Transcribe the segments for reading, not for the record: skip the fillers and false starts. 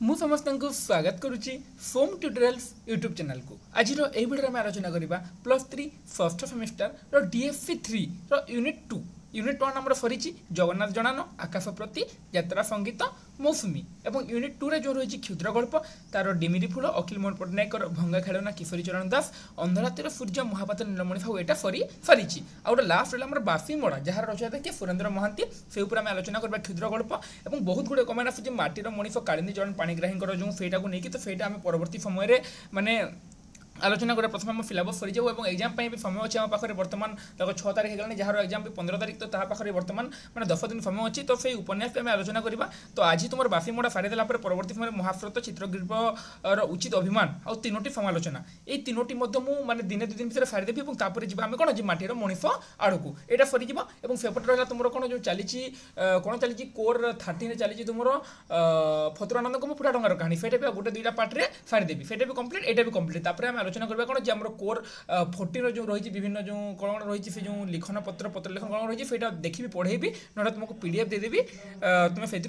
मु समस्त को स्वागत करुच्ची सोम ट्यूटोरियल्स यूट्यूब चैनल को आज भिडियो में आलोचना करवा +3 first semester DFC 3 unit 2 unit 1 आम सरी जगन्नाथ जनान आकाश प्रति यात्रा संगीत मौसुमी और यूनिट 2 रे जो रही क्षुद्र गल्प तार डिमिरी फूल अखिल मोहन पट्टनायक भंगा खेलना किशोरी चरण दास अंधरातिर सूर्य महापात्र नीलमणि साहू यहाँ सरी आउट लास्ट रहा बाफी मड़ा जहाँ रचयिता किए सुरेंद्र महांती से आम आलोचना करवा क्षुद्र गल्प और बहुत गुड़े कमेंट आसूँ माटीर मनीष कालिंदी चरण पाणिग्राही जो सेटा को लेकिन तो सेटा आम परवर्ती समय माने आलोचना करें प्रथम आम सिलेबस सरी जाऊ और एग्जाम भी समय अच्छे आम पाखे बर्तमान लगभग 6 तारीख होगा जहाँ एग्जाम भी 15 तारीख तो पाखे बर्तमान मैंने 10 दिन समय अच्छी तो से उपन्यास भी आम आलोचना करवा तो आज तुम बाफी मोड़ा सारीदेला परवर्ती समय महाफ्रत चित्रग्रीवर उचित अभिमान आ तीनोटी समालोचना ये तीनोटी मैंने दिने 2 दिन भर सारीदेवी और तापर जी आम कौन जी माटीर मनीष आड़ को यहाँ सरीज और सेपटे रहा तुम कौन जो चली कौन चली कोर 13 चली तुम फतुरानंद को फुटा डंगार कहानी से गोटे 2टा पार्टे सारीदेवी से भी कम्प्लीट यहाँ भी कम्प्लीट आलोचना करवा कौन जे आम कोर 14 जो रही विभिन्न जो कौन रही से जो लिखन पत्र पत्र लिखन कौन रही है देखी पढ़ेबी ना तुमको पीडीएफ देदेवी तुम्हें से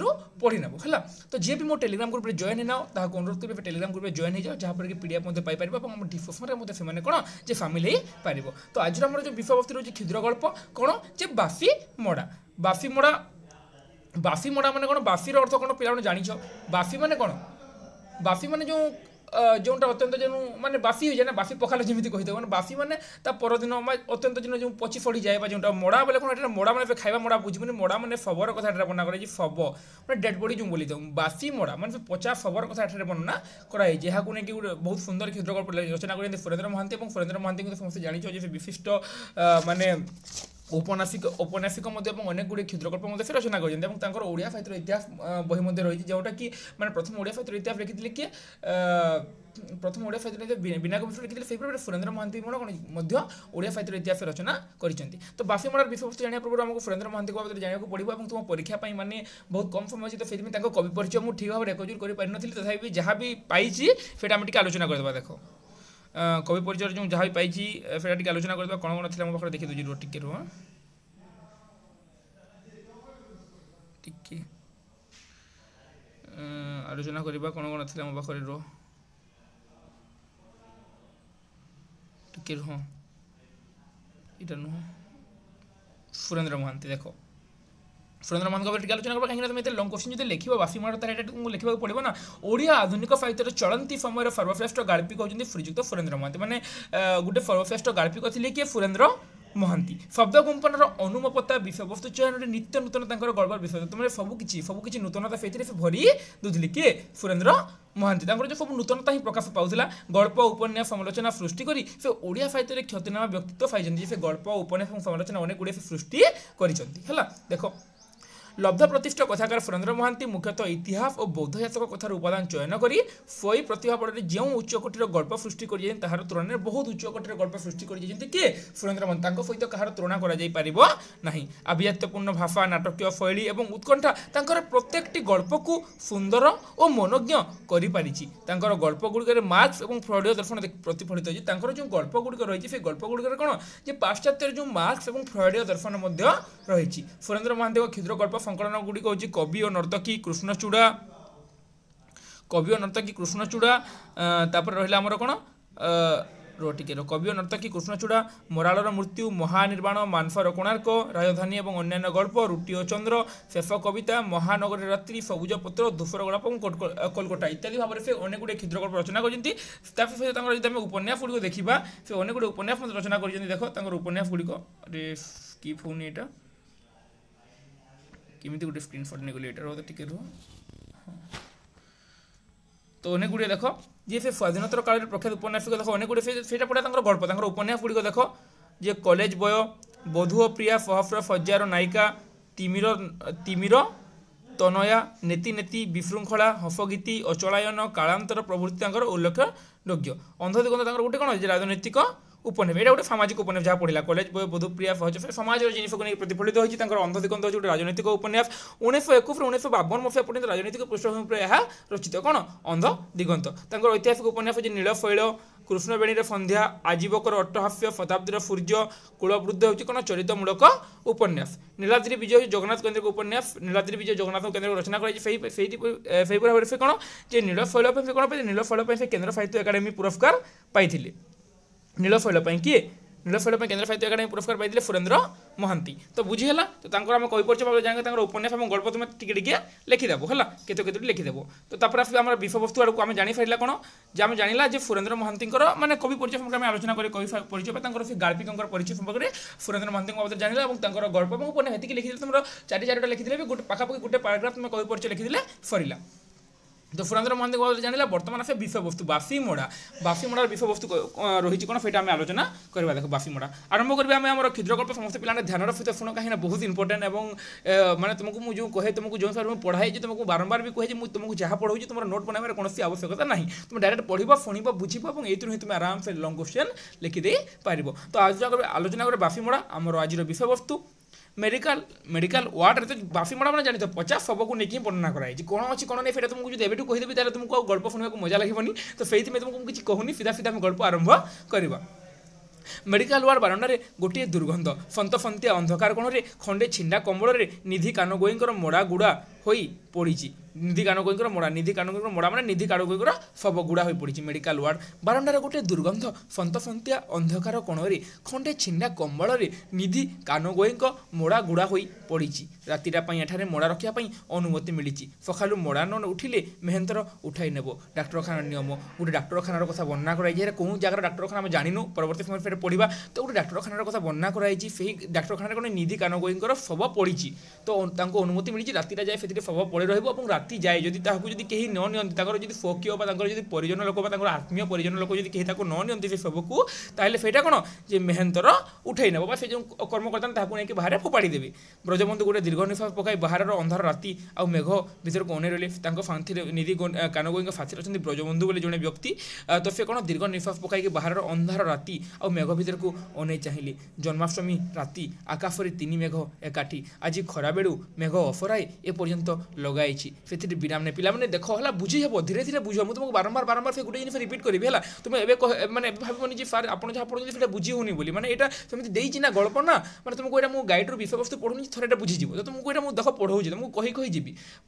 पढ़ी नब है तो जी भी मो टेलीग्राम ग्रुप में जॉइन ना अनुरोध करेंगे टेलीग्राम ग्रुप में जॉइन हो जाओ जहाँपर कि पीडीएफ पाइपर और डिस्क्रिप्शन में से कौन जे सामिल हो पार तो आज आम जो विषय वस्तु रही क्षुद्र गल्प कौन जे बाफी मड़ा माने कौन बाफी अर्थ कौन पे जान बाफी माने कौन बाफी माने जो जोटा अत्यंत जो माने बाफी हो जाए ना बाफी पखाल जमी कही मैंने बाफी मैंने परदिन अत्यंत दिन जो पची फड़ी जाए जो मड़ा बोले कौन मड़ा मैंने खाଇବା मड़ा बुझे मड़ा मैंने फबर कथा बना कर फब मैंने डेड बडी जो बोली बाफी मड़ा मैंने पचा फबर कथा बर्णना कराई जहाँ को लेकिन बहुत सुंदर क्षुद्र गल्प रचना कर सुरेंद्र महांती और सुरेंद्र महांती को समस्त जानी विशिष्ट माने औपन्यासिक अनेक गुड़े क्षुद्रगल्प से रचना कर ओडिया साहित्य इतिहास बही रही जोटा कि मैंने प्रथम ओडिया साहित्य इतिहास लिखी किए प्रथम ओडिया साहित्य विनायक मिश्र लिखी से सुरेंद्र महांती कौन ओडिया साहित्य इतिहास रचना कर तो बाफी मड़ार विषय वस्तु जाना पूर्व आमको सुरेंद्र महांती बाबद जाना पड़ो और तुम परीक्षा माने बहुत कम समय अच्छी तो से कवि परिचय मुझे ठीक भाव रेकर्ड कर पारि नी तथापि जहाँ भी पाई आम टे आलोचना करदे देख कवि परिचय जो जहाँ भी पाई से आलोचना करदे कौन कौन थी मो पाखे देखी दूसरी टिके रुह टिके आलोचना करवा कौन कौन थी मो पाखे रुह टिके रुह यहाँ नुह सुरेंद्र महांती देख सुरेंद्र महांती आलोचना करवा कहीं तुम लंग क्वेश्चन जो लिख बाफी मड़ा तार तुमको लिखा पड़ो ना ओडिया आधुनिक साहित्य चलती समय सर्वश्रेष्ठ गाल्पिक होती श्रीजुक्त सुरेंद्र महांती मैंने गोटे सर्वश्रेष्ठ गाल्पिक थे किए सुरेंद्र महांती शब्द कंपनर अनुमपता विषय वस्तु चयन नित्य नूतन गल्पर विषय तुम सबकि नूतनता से भरी दूसरी किए सुरेंद्र महांती जो सब नूतनता ही प्रकाश पाला गल्प उपन्यास समालोचना सृष्टि करी से ओडिया साहित्य ख्यातिनामा व्यक्तित्व पाई से गल्प उपन्यास समालोचना अनेक गुड़े सृष्टि कर देख लब्ध प्रतिष्ठ कथाकार सुरेंद्र महांती मुख्यतः इतिहास और बौद्ध इतिहास कथार उपादान चयन कर सही प्रतिभा बड़े जो उच्चकोटीर गल्प सृष्टि कर तुलन में बहुत उच्चकोटीर गल्प सृष्टि कर किए सुरेंद्र महांती सहित कहार तुलना कर आभिजात्यपूर्ण भाषा नाटकीय शैली और उत्कंठा प्रत्येक गल्प को सुंदर और मनोज्ञ कर गल्प गुड़िक मार्क्स और फ्रॉडीय दर्शन प्रतिफलित होती जो गल्प गुड़िक रही है गल्प गुड़िक कौन जो पाश्चात्य जो मार्क्स और फ्रॉडीय दर्शन रही सुरेंद्र महांती क्षुद्र गल्प संकलन गुड़िक हूँ कवि और नर्तकी कृष्णचूड़ा तापर रहा आमर कौन टिके कवि और नर्तकी कृष्णचूड़ा मरालर मृत्यु महानिर्वाण मानफर कोणार्क राजधानी और अन्य गल्प रुटी और चंद्र शेष कविता महानगर रात्रि सबुज पत्र धूसर गलाप और कोलकाता इत्यादि भाव से अनेक गुड़े क्षुद्र गल्प रचना कर उपन्यास गुड़िक देखा से अनेक गुड़े उपन्यास रचना कर देख उपन्यास गुड़िक की फोन यहाँ किमिति गोटे स्क्रीनशॉट नहीं गली ये टिके रुह तो अनेक गुड़े देख जी से स्वाधीनतर काल प्रख्यात उपन्यासिक देख अनेक गुड़े से पढ़ा गल्प उपन्यास गुड़िक देख जे कॉलेज बय बधु प्रिया सहस्र सज्जार नायिका तिमिर तनया नेति नेति विशृंखला हसगीति अचलायन कालांतर प्रभृति उल्लेखयोग्य अंध दिगंत गोटे कौन राजनैतिक उपन्यास यहाँ गोटे सामाजिक उपन्यास जहाँ पढ़ा कॉलेज बय बधुप्रिया सहज समाज जिन को प्रतिफलित होती अंध दिगंत गोटे राजनैतिक उपन्यास 1921 1952 मसीहा पर्यंत राजनैतिक पृष्ठभूमि यह रचित कौन अंध दिगंत ऐतिहासिक उपन्यास नीलशैल कृष्णवेणी सन्ध्या आजीवकर अट्टहास्य शताब्दीर सूर्य कूलवृद्ध होची कोन चरित्रमूलक उपन्यास। नीलाद्रि विजय जगन्नाथ केन्द्र उपन्यास। नीलाद्रि विजय जगन्नाथ केन्द्र रचना कर भाव से कौन जे नीलशैल से कौन पाई नीलशैल से केन्द्र साहित्य एकाडेमी पुरस्कार पाई। नीलशैल किए नीलशैल केन्द्र साहित्य एकाडेमी पुरस्कार पाई सुरेन्द्र महांती। तो बुझीगला तो आम कही परिचय भाव जान उपन्यास और गल्प तुम टिके लिखिदेव है केत लिखिदेव। तो तापर आस आम विषयवस्तु आड़क आम जापर कौन जे आम जाना जे सुरेन्द्र महांती माने कवि परिचय संपर्क में आलोचना करी कवि परिचय से गार्पिकों परिचय संपर्क में सुरेन्द्र महांती बाबद जाना और गल्प और उपन्यास ये लिखिदे तुम चारिटा लिखिदे भी गोटे पाखापाखि गोटे पैराग्राफ तुम कवि परिचय लिखिदे सरला। तो सुरेन्द्र महांती बाबद जाना बर्तमान से विषयवस्तु बासीमोड़ा विषयवस्तु रही कौन से आम आलोचना करवा। देख बासीमोड़ा आरंभ करें आम क्षुद्रकल्प समस्त पिला ध्यान सहित शुण कहीं बहुत इंपोर्टेंट और माने तुमको मुझे कहे तुमको जो हिसाब से पढ़ाई तुमको बारंबार भी कहे तुमको जहाँ पढ़ाऊँ तुम नोट बनावर कौन आवश्यकता ना तुम डायरेक्ट पढ़ शुण बुझे और ये ही तुम आराम से लंग क्वेश्चन लिखिदे पार। तो आज आलोचना करें बासीमोड़ा आमर आज विषयवस्तु मेडिकल वार्ड तो बासीमोड़ा मैंने जानी 50 शव को लेकिन वर्णना कराई कौन अच्छी कौन नहीं फिर तुमको जो एवं कहीदेवी तेरे तुमको गल्प शुणा मजा लगे तो से तुमको किसी कहूनी सीधा सीधा गल्प आरंभ करवा। मेडिकल वार्ड बारंडारे गोटे दुर्गंध फंतफंतिया अंधकार कोण खंडे छिंडा कंबल निधि कानगोईर मोड़ा गुड़ा हो पड़ी। निधि कानगोईर मोड़ा निधि कानगोईर मोड़ा माने निधि कानगोईर शव गुड़ा हो पड़ी। मेडिकल वार्ड बारंडारे गोटे दुर्गंध फंतफंतिया अंधकार कोण खंडे छिंडा कंबल निधि कानगोई मोड़ा गुड़ा हो पड़ी। रातिटा एठारे मोड़ा रखापी अनुमति मिली। सकालू मोड़ा न उठिले मेहंतर उठाई नेब। डाक्तरखाना नियम गोटे डाक्तरखानार कथा वर्णना कराई कौन जगह डाक्तरखाना आम जानू परवर्त समय फिर पढ़ा तो गोटे डाक्तरखानार कथा वर्णना कराई से डाक्तरखाना कौन निधि कानगोईर शव पड़ी तो अनुमति मिली रातिटा जाए से शव पड़े राति जाए जदि जदि कहीं न नि फोकियो परिजन लोक आत्मीय परिजन लोक जब कहीं न नि शव को ताहले फेटा कौन जे मेहंतर उठाई नेब से जो कर्मकर्ता नहीं बाहर फोपाड़ी देवे। ब्रजबंधु गोटे दीर्घ निश्वास पकाई बाहर अंधार राति आ मेघ भर को अने रही फांथी निधि कानगोई फाथी अच्छा ब्रजबंधु बोले जड़े व्यक्ति तो से कौन दीर्घ निश्वास पकाई बाहर अंधार राति आ मेघ भर को अने चाहिए। जन्माष्टमी राति आकाश में 3 मेघ एकाठी आज खरा बेड़ू मेघ अफराए एपर्यंत लगाई से विराम ने पिला देख है बुझी हे धीरे धीरे बुझ मुझे तुमको बारंबार से गोटे जिन रिपीट करी है तुम मैंने भावन जी सार आप जहाँ पढ़ुं बुझी होनी बोली मैंने यहाँ सेमती ना गल्प ना मैंने तुमको यहाँ गाइड विषय वस्तु पढ़ुनी थोड़ा बुझीज तो तुमको यहाँ देख पढ़ाऊँ तुमको कही जी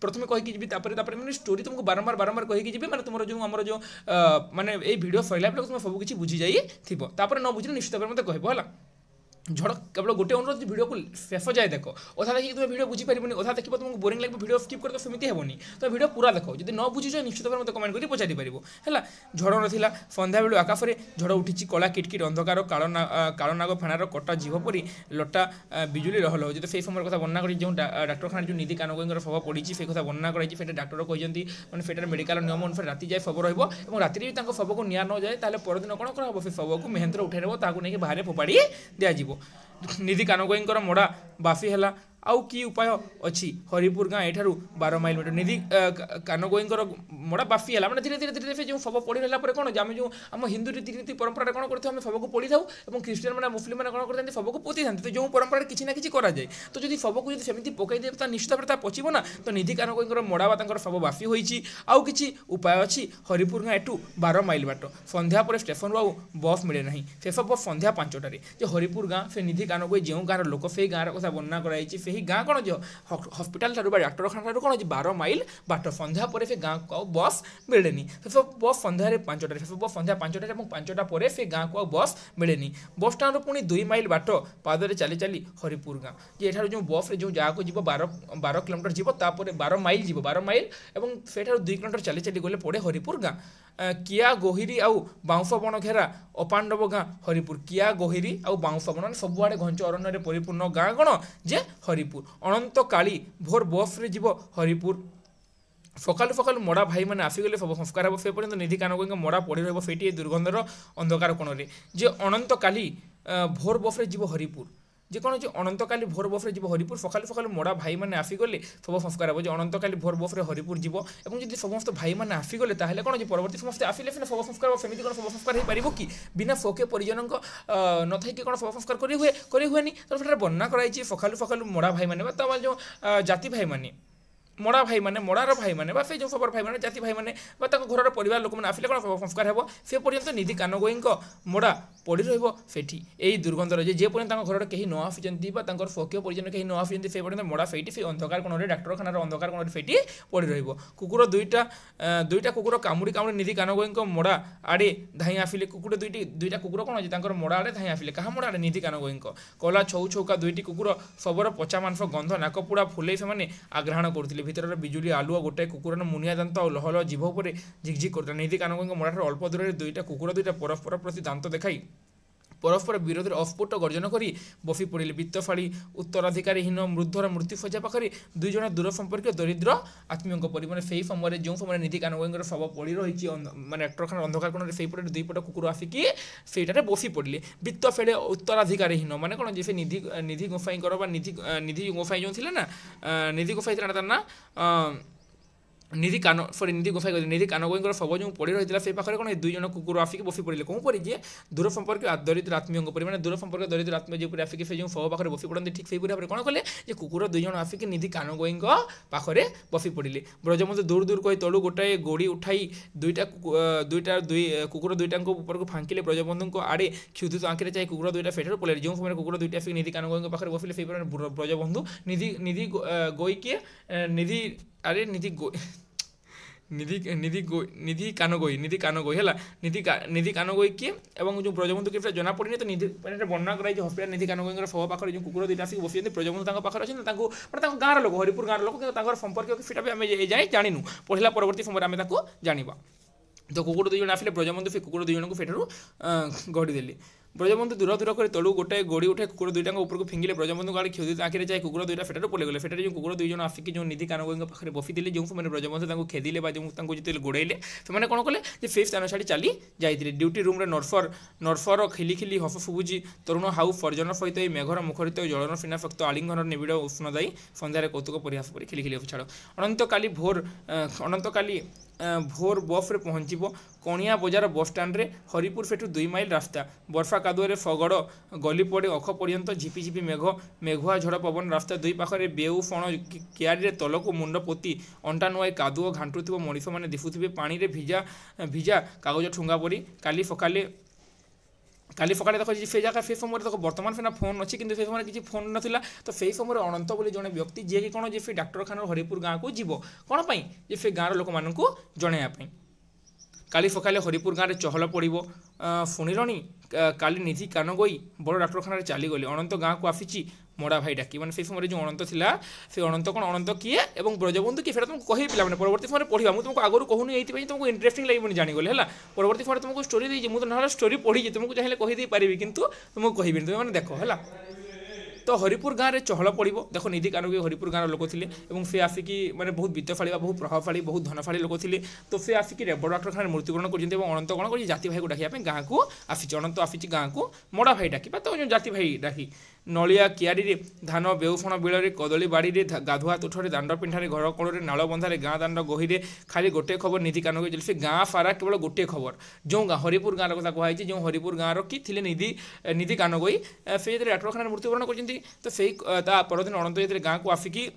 प्रथम कहीकि जी मैंने स्टोरी तुमको बारंबार कहीकि जी मैंने तुम जो आम जो मैंने ये भिडियो सरला तुम सबकि बुझी जाइए न बुझे निश्चित भाव मत कह है झड़ केवल गोटे अनुरोध भिडियो को शेष जाए देख अधा देखिए तुम भिडियो बुझी पारबनी अधा देखिए तुमको बोरिंग लगे भिडियो स्किप कर तो सेमती हेनी तो भिडियो पूरा देख जब न बुझीज निश्चित भाव मत कमेंट कर पचारि पार है। झड़ नाला सन्ध्या बेलू आकाश में झड़ उठी कला किटकिट अंधकार कालनाग फेणार कटा जीव परी लटा बिजुली रहल हो से समय कथा वर्णना कर जो डाक्तरखाना जो निधि कानगोईर शव पड़ी से कथा वर्णना कराई डाक्तर कहते मैंने फेटार मेडिकल नियम अनुसार राति जाए शव रहा राति शव को निया न जाए परदिन कौन कर से शव को मेहंतर उठाई नेब नहीं बाहर फोपाड़ी दिज्व। निधि कानगोईर मोड़ा बाफी है आउ कि उपाय अच्छी हरिपुर गाँ यू 12 माइल मीटर निधि कानगोईर मोड़ा बाफी है मैंने धीरे धीरे धीरे धीरे जो शव पड़ी रहा कौन आम जो आम हिंदू रीतिनीति परंपरा कौन करते आम शव को पड़ी था और ख्रीस्टान मैंने मुस्लिम मैंने कौन करते शव को पोती था तो जो परंपरा किसी ना किसी कराए तो जब शव को सेमती पकई दे तो निश्चित भाव पचब ना तो निधि कानगोईर मोड़ा शव बाफी होती आउ कि उपाय अच्छी हरिपुर गाँ एटू 12 माइल बाट सन्ध्या पर स्टेशन आउ बस मिले ना शेष बस सन्ध्या 5टार जो हरिपुर गाँ से निधि कानगोई जो गाँव लोक से गाँव कथा वर्णना कराई गाँ कौन जो हस्पिटाल डाक्तरखाना कौन 12 माइल बाट सन्ध्या पर से गाँव को बस मिले सब बस सन्धार 5टार सब बस सन्ध्या 5टार 5टा पर से गाँव को बस मिले बस स्टाण पुणी 2 माइल बाट पादरे चली चली हरिपुर गाँ ये जो बस जो जहाँ को जी 12 किलोमीटर जीव 12 माइल जीव 12 माइल और से 2 किलोमीटर चली चली गले पड़े हरिपुर गाँ किया गोहिरी आउ बाउंस बण घेरा अपांडव गाँ हरिपुर किया गोहिरी आउ बाउंस बण सबुआड़े घंच अरण्य परिपूर्ण गाँ कौन जे हरिपुर अनंत काली भोर बस रे जीव हरिपुर सकालू सकालू मोड़ा भाई मैंने आसीगले सब संस्कार हे से पर्यटन निधि कानगोई मोड़ा पड़ी रही दुर्गंधर अंधकार कोण जे अनंत काली भोर बस रे जीव हरिपुर जे कौन जो अनंतकाली भोर बस रे जीव हरिपुर सकालू सकालू मोड़ा भाई मैंने आसीगले सब संस्कार हे अनंतकाली भोर बस रे हरिपुर जीव और जब समस्त भाई मैंने आसीगले ताहले कौन परवर्ती समस्त आसिले सिना सब संस्कार सेमती कौन सब संस्कार हो पार कि बिना फोके परिजन न थी कौन सब संस्कार करें तो वर्णना कराई सकालू सकालू मोड़ा भाई मैंने जो जाति भाई मैंने मड़ा भाई मैंने मड़ार भाई मैंने से जो सब भाई मैंने जाति भाई मैंने घर परिवार लोक मैंने आसिले कौन संस्कार हे से पर्यंत निधि कानगोई मड़ा पड़ी रही यही दुर्गंध रही जे पर्यंत घर कहीं न आसी स्वकीय परिजन कहीं न आसी से पर्यंत मड़ा फेटी से अंधकार कोण डाक्तखानार अंधकार कोण फेटी पड़ी रही कुकुर दुईटा कुकुर कामुड़ी कामुड़ी निधि कानगोई मड़ा आड़े धाई आसिले कुकुर दुईटा कुकुर कौन अच्छे मड़ा आड़े धाई आसिले क्या मड़ा आड़े निधि कानगोई कला छौ छौका दुईटी कुकुर शबर पचा मांस गंध नाकपुड़ा फुले से आग्रहण करते भितर बिजुली आलुआ गोटे कुकुर मुनिया दांत और लहल जीभ पर झिकझिक करता निधि कानगोई मड़ा अल्प दूर दुईटा कुकुर दुईटा परस्पर प्रति दांत देखाई परस्पर विरोध में अस्फुट गर्जन कर बफी पड़े वित्तफाड़ी उत्तराधिकारहीन मृद्धर मृत्युशज्या पाखे दुईज दूर संपर्क दरिद्र आत्मीय परिमाण से समय जो समय निधि कानगोई शव पड़ी रही मानने डाक्तखाना अंधकार कोण से पटे दुईपट कुकुर आसिकी से बफी पड़े वित्त फेड़े उत्तराधिकारहीन माने कौन जे निधि गोसाई निधि गोसाई जो थे ना निधि गोसाई तार ना निधि गोसाई निधि कानगोई शव जो पड़ी रही है पाखे कौन दुईज कुकुर आसिक बफी पड़े कौन पड़ी जे दूर संपर्क दरिद्र आत्मीय परिमाण दूर संपर्क दरिद्र आत्मीय जो आसिक से जो शव पाखे बफी पड़ते ठीक से भाव में कौन कले कुकुर दुईज आसिक निधि कानगोई पाखे बफी पड़े ब्रजबंधु दूर दूर कही तलु गोटाए गोड़ी उठाई दुईटा कुकुर दुईटा ऊपर को फांकिले ब्रजबंधु आड़े क्षुधित आंखिरे चाहे कुकुर दुईटा फेटर पड़े जो समय कुकुर दुईटा आसिक निधि कानगोई पाखे बफिले से ब्रजबंधु निधि गोई किए निधि अरे निधि कानगोई है निधि कानगोई किए और जो ब्रजबंधु किए जना पड़े तो निधि वर्णना कराई हस्पिटाल निधि कानगोई शव पाखे जो कुकुर दुईटा आसिक बसी ब्रजबंधु पाखे अच्छे मैंने गाँव लोक हरिपुर गाँव लोक संपर्क सीटा भी आम जाए जानू पढ़ला परवर्ती समय आम जाना तो कुकुर दुईज आसिले ब्रजबंधु से कुकुर दुईजन को फेटर गढ़ीदेली ब्रजबंधु दूर दूर कर तलु गोटे गोड़ी उठे कुकुर दुईटा ऊपर को फिंगिले ब्रजबंधु गाड़ी क्षुधित आंखिरे चाहे कुकुर दुईटा फेटर पड़े गले फेटर जो कुकुर दुईजन आसिक जो निधि कानगोई पाखे बफी थे जो समय ब्रजबंधु खेदिले जो गोड़े से कौन कले से स्थान छाड़ी चली जाते ड्यूटी रूम्रे नर्फर खिली खिली हस शुभुची तरुण हाउ फर्जन सहित मेघर मुखरित जलन फिनाशक्त आलिंगन निबिड़ उष्णदायी सन्धार कौतुक परिहास पर खिली खिली छाड़ अनंतकाली भोर बफ्रे पहुँचब कणिया बजार बस स्टाण्ड हरिपुर सेठू 2 माइल रास्ता बर्फा कादुअरे फगड़ गली पड़े अख पर्यंत झिपिझिपि मेघुआ झड़ पवन रास्ता दुई पाखे बेउ फण कियारी तलक मुंड पोती अंटा नुआई कादुओ घांटुथिबो मनीष मैंने दिशुथिबे पानी रे भिजा कागज ठुंगा पड़ी काली सकाले देख से जगह से समय देख बर्तमान से फोन अच्छी कि समय किसी फोन नाला तो से समय अनंत बोली जड़े व्यक्ति जी कि कौन जे से डाक्तखाना हरिपुर गाँव को जीव कौन पाई जे से गाँव लोक मानू जनवाई काली सकाले हरिपुर गाँव में चहल पड़ो शुणिलणी काली निधि कानगोई बड़ डाक्तखाना चलीगले अनंत गाँव को आसी मड़ा भाई डाकी मैंने से समय जो अनंत थिला से अनंत कौन अनंत किए और ब्रजबंधु किए तुमको कही पे परवर्ती समय पढ़ा मुझे तुमको आगुरी कहूनी ये तुमको इंटरेस्टिंग लगे जानीगले है परवर्ती समय तुमको स्टोरी देती मुझे ना स्टोरी पढ़ी तुमको चाहिए कहीदे पारि कितु तुमको कहबी तुम मैंने देख है तो हरिपुर गाँव में चहल पड़ो देख निधि कानगोई हरिपुर गाँव लोक थे और से आसिकी मैंने बहुत वित्तफाड़ी बहुत प्रभावशाली बहुत धनशाली लोक थे तो से आसिकी रेबड़ डाक्तखाना मृत्युवरण कर अनंत कौन कर जाति भाई को डाकिया गाँव को आसी अनंत आसी गाँव को मड़ा भाई डाकी तो जो जाति भाई डाकी नलिया कियारी धान बेउफण बिल कदली बाड़ी गाधुआ तुठरे दांड पिंठारे घर कोड़े नाल बंधारे गाँ दांड गहीरे खाली गोटे खबर निधि कानगोई चली से गाँ सारा केवल गोटे खबर जो गाँ हरिपुर गाँव कथा कहुई जो हरिपुर गाँव कि थे निधि कानगोई से डाक्तखाना मृत्युवरण कर तो से परदिन अनंत गाँ को आसिकी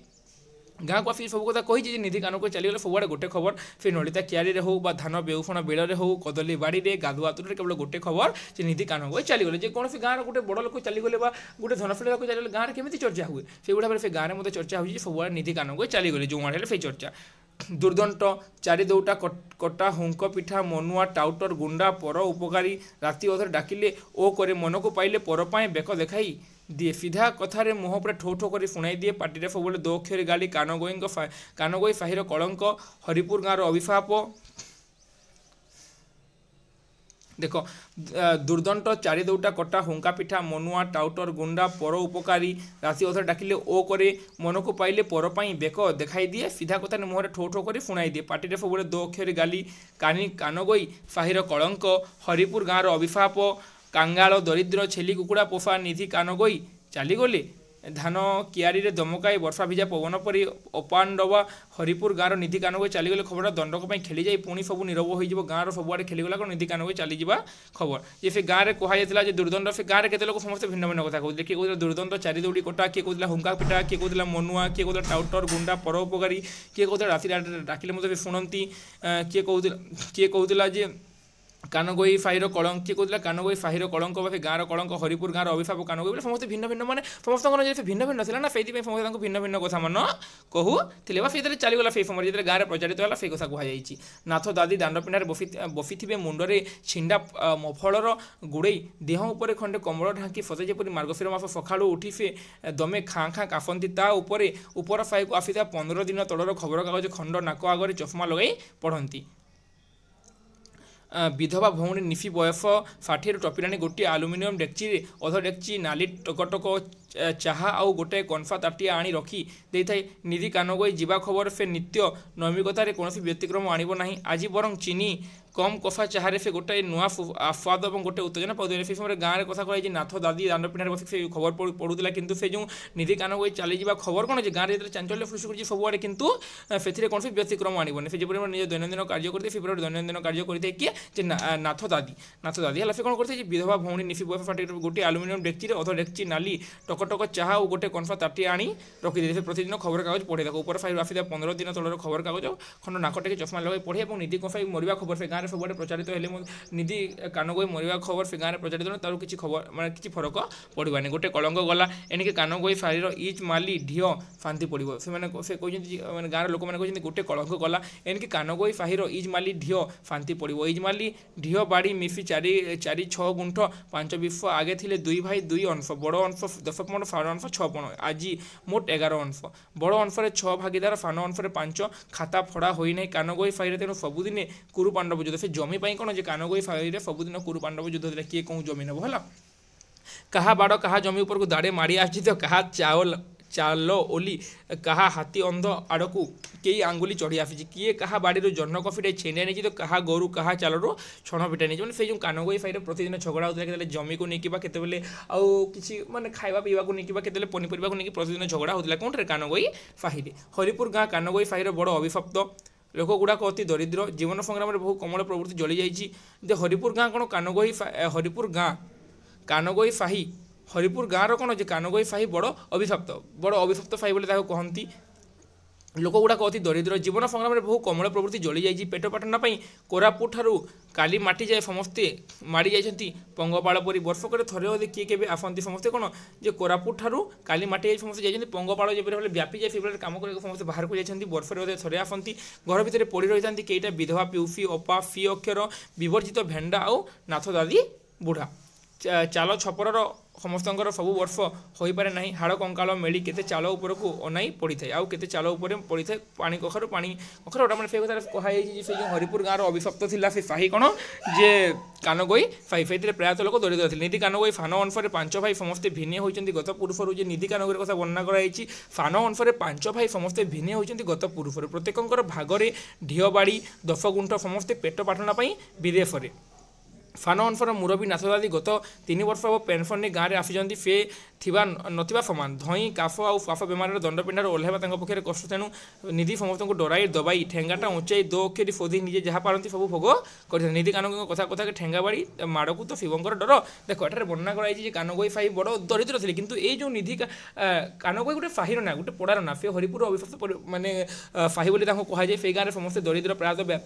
सब कथा कही निधि कानगोई चलीगले सबुआड़े गोटे खबर से नलिता कियारी हो धान बेउफण बिल हो कदली बाड़ी गाधुआ तुठरे केवल गोटे खबर से निधि कानगोई चलीगले जेकोसी गाँव गोटे बड़ लोक चलीगले गोटे धनशाली लोक चलीगले गाँव में केमी चर्चा हुए से भाव में से गाँव में चर्चा हुई सबुआड़े निधि कानगोई चलीगले जो आड़े से चर्चा दुर्दंट चारि दौटा कटा हुंक पिठा मनुआ टाउटर गुंडा पर उपकारी राति अधर डाकिले ओ करे मन को पाइले पर पाए बेक देखाई दिए सीधा कथार मुह पर ठो ठो कर शुणाई दिए पार्टी सब दो अक्षर गाली कानगोई साहिर कलंक हरिपुर गाँव अभिशाप देख दुर्दंट चारि दौटा कटा हुंका पिठा मनुआ टाउटर गुंडा पर उपकारी राशि अधर डाकिले ओ करे मन को पाइले पर पाई बेक देखाई दिए सीधा कथार मुहर ठो ठो कर शुणाई दिए पार्टी सब दो अक्षर गाली कानगोई साहिर कलंक हरिपुर गाँव अभिशाप कांगाल दरिद्र छेली कुकुड़ा पोफा निधि कानगोई चलीगले ଧାନ କିଆରୀରେ ଦମକାଇ ବର୍ଷା ଭିଜା ପବନ ପରି ଅପାଣ୍ଡବ ହରିପୁର ଗାଁର ନିଧି କାନଗୋଇ ଚାଲିଗଲେ ଖବରଟା ଦଣ୍ଡକ ପାଇଁ ଖେଳିଯାଇ ପୁଣି ସବୁ ନିରବ ହୋଇଯିବ ଗାଁର ସବୁଆଡ଼େ ଖେଳିଗଲା କ'ଣ ନିଧି କାନଗୋଇ ଚାଲିଯିବା ଖବର ଯେ ସେ ଗାଁରେ କୁହାଯାଇଥିଲା ଯେ ଦୁର୍ଦ୍ଦଣ୍ଡ ସେ ଗାଁରେ କେତେ ଲୋକ ସମସ୍ତେ ଭିନ୍ନ ଭିନ୍ନ କଥା କହୁଥିଲେ କିଏ କହୁଥିଲା ଦୁର୍ଦ୍ଦଣ୍ଡ ଚାରି ଦୌଡ଼ି କଟା କିଏ କହୁଥିଲା ହୁଙ୍କା ପିଟା କିଏ କହୁଥିଲା ମନୁଆ କିଏ କହୁଥିଲା ଟାଉଟର ଗୁଣ୍ଡା ପରୋପକାରୀ କିଏ କହୁଥିଲା ରାତିରେ ଡାକିଲେ ମଧ୍ୟ ବି ଶୁଣନ୍ତି କିଏ କହୁଥିଲା ଯେ କାନଗୋଇ ଫାହିର କଳଙ୍କ କିଏ କହୁଥିଲା କାନଗୋଇ ଫାହିର କଳଙ୍କ ବା ଗାଁର କଳଙ୍କ ହରିପୁର ଗାଁର ଅଭିଶାପ କାନଗୋଇ ବୋଲେ ସମସ୍ତେ ଭିନ୍ନ ଭିନ୍ନ ମାନେ ସମସ୍ତଙ୍କର ଯେତେ ଭିନ୍ନ ଭିନ୍ନ ଥିଲା ନା ସେଇଥିପାଇଁ ସମସ୍ତେ ତାଙ୍କୁ ଭିନ୍ନ ଭିନ୍ନ କଥା ମାନ କହୁଥିଲେ ବା ସେଇଥିରେ ଚାଲିଗଲା ସେଇ ସମୟରେ ଯେତେବେଳେ ଗାଁରେ ପ୍ରଚାରିତ ହେଲା ସେଇ କଥା କୁହାଯାଇଛି ନାଥ ଦାଦି ଦାଣ୍ଡ ପିଣ୍ଡାରେ ବସିଥିବେ ମୁଣ୍ଡରେ ଛିଣ୍ଡା ମଫଳର ଗୁଡ଼େଇ ଦେହ ଉପରେ ଖଣ୍ଡେ କମଳ ଢାଙ୍କି ଫସେ ଯେପରି ମାର୍ଗଶିର ମାସ ସକାଳୁ ଉଠି ସେ ଦମେ ଖାଁ ଖାଁ କାଫନ୍ତି ତା ଉପରେ ଉପର ସାହିକୁ ଆସିଥିବା 15 ଦିନ ତଳର ଖବରକାଗଜ ଖଣ୍ଡ ନାକ ଆଗରେ ଚଷମା ଲଗାଇ ପଢ଼ନ୍ତି ବିଧବା ଭଉଣୀ ନିଫି ବୟସ 60ରୁ ଟପିଲାଣି ଗୋଟିଏ ଆଲୁମିନିୟମ ଡେକ୍ଚିରେ ଅଧ ଡେକ୍ଚି ନାଲି ଟକଟକ ଚାହା ଆଉ ଗୋଟାଏ କନଫା ତାଟିଆ ଆଣି ରଖି ଦେଇଥାଏ ନିଧି କାନଗୋଇ ଯିବା ଖବର ସେ ନିତ୍ୟ ନୈମିକତାରେ କୌଣସି ବ୍ୟତିକ୍ରମ ଆଣିବ ନାହିଁ ଆଜି ବରଂ ଚିନି କମ୍ କଫା ଚାହାରେ ସେ ଗୋଟାଏ ନୂଆ ଆସ୍ୱାଦ ଏବଂ ଗୋଟାଏ ଉତ୍ତେଜନା ପାଉଥିଲେ ସେ ସମୟରେ ଗାଁରେ କଥା କୁହାଯାଇଛି ନାଥ ଦାଦି ଦାଣ୍ଡ ପିଣ୍ଡାରେ ବସି ସେ ଖବର ପଢ଼ୁଥିଲା କିନ୍ତୁ ସେ ଯେଉଁ ନିଧି କାନଗୋଇ ଚାଲିଯିବା ଖବର କ'ଣ ଯେ ଗାଁରେ ଯେତେବେଳେ ଚାଞ୍ଚଲ୍ୟ ସୃଷ୍ଟି କରୁଛି ସବୁଆଡ଼େ କିନ୍ତୁ ସେଥିରେ କୌଣସି ବ୍ୟତିକ୍ରମ ଆଣିବନି ସେ ଯେପରି ନିଜ ଦୈନନ୍ଦିନ କାର୍ଯ୍ୟ କରିଥାଏ ସେପରି ଦୈନନ୍ଦିନ କାର୍ଯ୍ୟ କରିଥାଏ କିଏ ଯେ ନାଥ ଦାଦି ହେଲା ସେ କ'ଣ କରିଥାଏ ଯେ ବିଧବା ଭଉଣୀ ନିଫି ବୟସ 60ରୁ ଗୋଟିଏ ଆଲୁମିନିୟମ ଡେକ୍ଚିରେ ଅଧ ଡେକ୍ଚି ନାଲି ଟକଟକ ଚାହା ଆଉ ଗୋଟେ କନଫା ତାଟିଆ ଆଣି ରଖିଦେଇଥିଲେ ସେ ପ୍ରତିଦିନ ଖବରକାଗଜ ପଢ଼େ ତାକୁ ଉପର ସାହିରୁ ଆସିଥିବା 15 ଦିନ ତଳର ଖବରକାଗଜ ଖଣ୍ଡ ନାକ ଟେକି ଚଷମା ଲଗାଇ ପଢ଼େ ଏବଂ ନିଧି କଫାଇ ମରିବା ଖବର ସେ ଗାଁରେ ସବୁଆଡ଼େ ପ୍ରଚାରିତ ହେଲେ ନିଧି କାନଗୋଇ ମରିବା ଖବର ସେ ଗାଁରେ ପ୍ରଚାରିତ ହେଲେ ତାର କିଛି ଖବର ମାନେ କିଛି ଫରକ ପଡ଼ିବାନି ଗୋଟେ କଳଙ୍କ ଗଲା ଏଣିକି କାନଗୋଇ ଫାରିର ଇଚ୍ ମାଲି ଢିଅ ଫାନ୍ତି ପଡ଼ିବ ସେମାନେ ସେ କହିଛନ୍ତି ମାନେ ଗାଁର ଲୋକମାନେ କହିଛନ୍ତି ଗୋଟେ କଳଙ୍କ ଗଲା ଏଣିକି କାନଗୋଇ ଫାହିର ଇଜ୍ ମାଲି ଢିଅ ଫାନ୍ତି ପଡ଼ିବ ଇଜ୍ ମାଲି ଢିଅ ବାଡ଼ି ମିଶି 4 ଗୁଣ୍ଠ 5 ବିଶ୍ୱ ଆଗେ ଥିଲେ 2 ଭାଇ 2 ଅଂଶ ବଡ଼ ଅଂଶ 10 ପଣ ସାନ ଅଂଶ 6 ପଣ ଆଜି ମୋଟ 11 ଅଂଶ ବଡ଼ ଅଂଶରେ 6 ଭାଗିଦାର ସାନ ଅଂଶରେ 5 ଖାତା ଫଡ଼ା ହୋଇନାହିଁ କାନଗୋଇ ଫାହିରେ ତେଣୁ ସବୁଦିନେ କୁରୁ ପାଣ୍ଡବ ଯୁଦ୍ଧ ସେ ଜମି ପାଇଁ କ'ଣ ଯେ କାନଗୋଇ ଫାହିରେ ସବୁଦିନ କୁରୁ ପାଣ୍ଡବ ଯୁଦ୍ଧ ଥିଲା କିଏ କେଉଁ ଜମି ନେବ ହେଲା କାହା ବାଡ଼ କାହା ଜମି ଉପରକୁ ଦାଡ଼େ ମାଡ଼ି ଆସିଛି ତ କାହା ଚାଲ ଓଲି କାହା ହାତୀ ଅନ୍ଧ ଆଡ଼କୁ କେହି ଆଙ୍ଗୁଳି ଚଢ଼ି ଆସିଛି କିଏ କାହା ବାଡ଼ିରୁ ଜହ୍ନ କଫିଟେ ଛେଣ୍ଡିଆ ନେଇଛି ତ କାହା ଗୋରୁ କାହା ଚାଲରୁ ଛଣ ପିଟା ନେଇଛି ମାନେ ସେଇ ଯେଉଁ କାନଗୋଇ ଫାହିରେ ପ୍ରତିଦିନ ଝଗଡ଼ା ହେଉଥିଲା କେତେବେଳେ ଜମିକୁ ନେଇକି ବା କେତେବେଳେ ଆଉ କିଛି ମାନେ ଖାଇବା ପିଇବାକୁ ନେଇକି ବା କେତେବେଳେ ପନିପରିବାକୁ ନେଇକି ପ୍ରତିଦିନ ଝଗଡ଼ା ହେଉଥିଲା କେଉଁଠାରେ କାନଗୋଇ ଫାହିରେ ହରିପୁର ଗାଁ କାନଗୋଇ ଫାହିର ବଡ଼ ଅଭିଶପ୍ତ ଲୋକଗୁଡ଼ାକ ଅତି ଦରିଦ୍ର ଜୀବନ ସଂଗ୍ରାମରେ ବହୁ କମଳ ପ୍ରବୃତ୍ତି ଜଳି ଯାଇଛି ଯେ ହରିପୁର ଗାଁ କ'ଣ ହରିପୁର ଗାଁ କାନଗୋଇ ଫାହି ହରିପୁର ଗାଁର କ'ଣ ଯେ କାନଗୋଇ ଫାହି ବଡ଼ ଅଭିଶପ୍ତ ଫାହି ବୋଲି ତାକୁ କହନ୍ତି ଲୋକଗୁଡ଼ାକ ଅତି ଦରିଦ୍ର ଜୀବନ ସଂଗ୍ରାମରେ ବହୁ କମଳ ପ୍ରବୃତ୍ତି ଜଳିଯାଇଛି ପେଟ ପାଟଣା ପାଇଁ କୋରାପୁଟ ଠାରୁ କାଲି ମାଟି ଯାଏ ସମସ୍ତେ ମାଡ଼ି ଯାଇଛନ୍ତି ପଙ୍ଗପାଳ ପରି ବର୍ଷକରେ ଥରେ ଅଧେ କିଏ କେବେ ଆସନ୍ତି ସମସ୍ତେ କ'ଣ ଯେ କୋରାପୁଟ ଠାରୁ କାଲି ମାଟି ଯାଇ ସମସ୍ତେ ଯାଇଛନ୍ତି ପଙ୍ଗପାଳ ଯେପରି ହେଲେ ବ୍ୟାପିଯାଏ ସେଭଳି କାମ କରିବାକୁ ସମସ୍ତେ ବାହାରକୁ ଯାଇଛନ୍ତି ବର୍ଷରେ ଅଧେ ଥରେ ଆସନ୍ତି ଘର ଭିତରେ ପଡ଼ି ରହିଥାନ୍ତି କେଇଟା ବିଧବା ପିଉଫି ଅପା ଫି ଅକ୍ଷର ବିବର୍ଜିତ ଭେଣ୍ଡା ଆଉ ନାଥ ଦାଦି ବୁଢ଼ା ଚାଲ ଛପରର ସମସ୍ତଙ୍କର ସବୁ ବର୍ଷ ହୋଇପାରେ ନାହିଁ ହାଡ଼ କଙ୍କାଳ ମେଳି କେତେ ଚାଳ ଉପରକୁ ଅନାଇ ପଡ଼ିଥାଏ ଆଉ କେତେ ଚାଳ ଉପରେ ପଡ଼ିଥାଏ ପାଣି କଖାରୁ ଗୋଟା ମାନେ ସେ କଥାରେ କୁହାଯାଇଛି ଯେ ସେ ଯେଉଁ ହରିପୁର ଗାଁର ଅଭିଶପ୍ତ ଥିଲା ସେ ସାହି କ'ଣ ଯେ କାନଗୋଇ ସାହି ସେଇଥିରେ ପ୍ରାୟତଃ ଲୋକ ଦରିଦ୍ର ଥିଲେ ନିଧି କାନଗୋଇ ସାନ ଅଂଶରେ 5 ଭାଇ ସମସ୍ତେ ଭିନ୍ନ ହୋଇଛନ୍ତି ଗତ ପୁରୁଷରୁ ଯେ ନିଧି କାନଗୋଇର କଥା ବର୍ଣ୍ଣନା କରାଯାଇଛି ସାନ ଅଂଶରେ 5 ଭାଇ ସମସ୍ତେ ଭିନ୍ନ ହୋଇଛନ୍ତି ଗତ ପୁରୁଷରୁ ପ୍ରତ୍ୟେକଙ୍କର ଭାଗରେ ଢିଅ ବାଡ଼ି 10 ଗୁଣ୍ଠ ସମସ୍ତେ ପେଟ ପାଟଣା ପାଇଁ ବିଦେଶରେ ସାନ ଅଂଶର ମୁରବୀ ନାଥ ଦାଦି ଗତ 3 ବର୍ଷ ହେବ ପେନସନ୍ ନେଇ ଗାଁରେ ଆସିଛନ୍ତି ସେ ଥିବା ନଥିବା ସମାନ ଧଇଁ କାଶ ଆଉ ଶ୍ୱାସ ବେମାରର ଦଣ୍ଡ ପିଣ୍ଡାରେ ଓହ୍ଲାଇବା ତାଙ୍କ ପକ୍ଷରେ କଷ୍ଟ ତେଣୁ ନିଧି ସମସ୍ତଙ୍କୁ ଡରାଇ ଦବାଇ ଠେଙ୍ଗାଟା ଉଞ୍ଚାଇ 2 ଅକ୍ଷରୀ ଶୋଧି ନିଜେ ଯାହା ପାରନ୍ତି ସବୁ ଭୋଗ କରିଥାନ୍ତି ନିଧି କାନଗୋଇଙ୍କ କଥାକେ ଠେଙ୍ଗା ବାଡ଼ି ମାଡ଼କୁ ତ ଶିବଙ୍କର ଡର ଦେଖ ଏଠାରେ ବର୍ଣ୍ଣନା କରାଯାଇଛି ଯେ କାନଗୋଇ ସାହି ବଡ଼ ଦରିଦ୍ର ଥିଲେ କିନ୍ତୁ ଏଇ ଯେଉଁ ନିଧି କାନଗୋଇ ଗୋଟେ ସାହିର ନା ଗୋଟେ ପଡ଼ାର ନା ସେ ହରିପୁର ଅଭିଶପ୍ତ ମାନେ ସାହି ବୋଲି ତାଙ୍କୁ କୁହାଯାଏ ସେଇ ଗାଁରେ ସମସ୍ତେ ଦରିଦ୍ର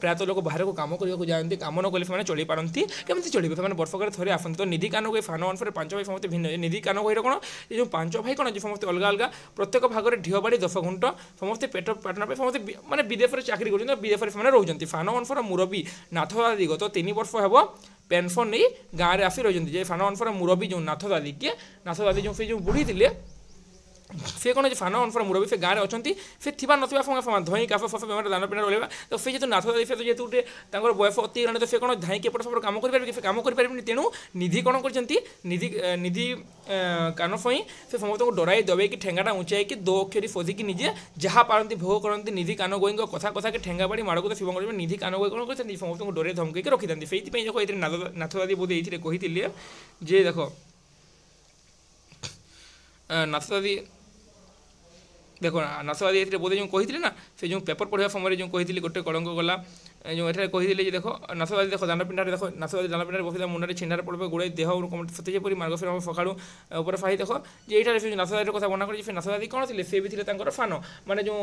ପ୍ରାୟତଃ ଲୋକ ବାହାରକୁ କାମ କରିବାକୁ ଯାଆନ୍ତି କାମ ନ କଲେ ସେମାନେ ଚଳିପାରନ୍ତି କେମିତି ଚଳିବେ ସେମାନେ ବର୍ଷକରେ ଥରେ ଆସନ୍ତି ତ ନିଧି କାନଗୋଇ ସାନ ଅଂଶରେ 5 ଭାଇ ସମସ୍ତେ ଭିନ୍ନ ନିଧି କାନଗୋଇର କ'ଣ ଏ ଯେଉଁ 5 ଭାଇ କ'ଣ ଯେ ସମସ୍ତେ ଅଲଗା ଅଲଗା ପ୍ରତ୍ୟେକ ଭାଗରେ ଢିଅ ବାଡ଼ି 10 ଗୁଣ୍ଠ ସମସ୍ତେ ପେଟ ପାଟଣା ପାଇଁ ସମସ୍ତେ ମାନେ ବିଦେଶରେ ଚାକିରି କରୁଛନ୍ତି ବିଦେଶରେ ସେମାନେ ରହୁଛନ୍ତି ସାନ ଅଂଶର ମୁରବୀ ନାଥ ଦାଦି ଗତ 3 ବର୍ଷ ହେବ ପେନସନ୍ ନେଇ ଗାଁରେ ଆସି ରହିଛନ୍ତି ଯେ ସାନ ଅଂଶର ମୁରବୀ ଯେଉଁ ନାଥ ଦାଦି ଯେଉଁ ସେ ଯେଉଁ ବୁଢ଼ୀ ଥିଲେ ସେ କ'ଣ ଯେ ସାନ ଅଂଶର ମୁରବୀ ସେ ଗାଁରେ ଅଛନ୍ତି ସେ ଥିବା ନଥିବା ସମାନ ଧଇଁ କାଶ ଫସ ବେମାର ଦାନ ପିଣ୍ଡା ରହିବା ତ ସେ ଯେହେତୁ ନାଥ ଦାଦି ସେ ଯେହେତୁ ଗୋଟେ ତାଙ୍କର ବୟସ ଅତି ହେଇଗଲାଣି ତ ସେ କ'ଣ ଧାଇଁକି ଏପଟ ସେପଟ କାମ କରିପାରିବେ କି ସେ କାମ କରିପାରିବେନି ତେଣୁ ନିଧି କ'ଣ କରିଛନ୍ତି ନିଧି କାନ ଫଇଁ ସେ ସମସ୍ତଙ୍କୁ ଡରାଇ ଦବେଇକି ଠେଙ୍ଗାଟା ଉଞ୍ଚାଇକି 2 ଅକ୍ଷରୀ ଶୋଧିକି ନିଜେ ଯାହା ପାରନ୍ତି ଭୋଗ କରନ୍ତି ନିଧି କାନଗୋଇଙ୍କ କଥାକେ ଠେଙ୍ଗା ବାଡ଼ି ମାଡ଼କୁ ତ ଶିବ କରିବେ ନିଧି କାନଗୋଇ କ'ଣ କରିଥାନ୍ତି ସମସ୍ତଙ୍କୁ ଡରେଇ ଧମକେଇକି ରଖିଥାନ୍ତି ସେଇଥିପାଇଁ ଦେଖ ଏଥିରେ ନାଥ ଦାଦି ବୋଧେ ଏଇଥିରେ କହିଥିଲେ ଯେ ଦେଖ ନାଥଦାଦି देख नाथदादी ये बोधे जो कही ना से जो पेपर पढ़ा समय जो कही गोटे कलंक गला जो ये कही देख नाथदादी देख दान पिंडारे देख नाथदादी दान पिंडारे बसला मुंडे छिंडार पड़े गोड़े देह सतेज परी मार्गफिर सकाळू ऊपर फाही देख जे ये नाथदादी कथा बना कर नाथदादी कौन थे से भी थे फान माने जो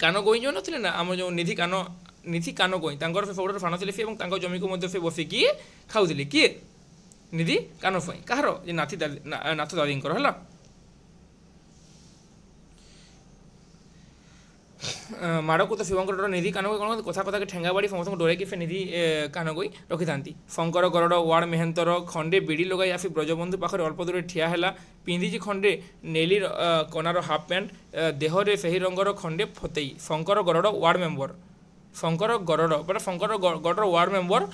कान गोई जो नी ना आम जो निधि कान गोई सबुठ फान थे से जमी को बसिकी खाऊले किए निधि कान फई कहार नाथदादी है माड़ को तो शिवंकर निधि कान गई कौन कथा कथा ठेंगा बाड़ी समस्त डरैकी फे निधि कान गई रखी था शंकर गरड़ वार्ड मेहंतर खंडे बिड़ी लगाई आसी ब्रजबंधु पाखे अल्प दूर ठिया है पिंधिची खंडे नेली कनार हाफ पैंट देहरे से रंगर खंडे फतेई शंकर गरड़ वार्ड मेम्बर शंकर गरड़ बट शंकर गरड़ वार्ड मेम्बर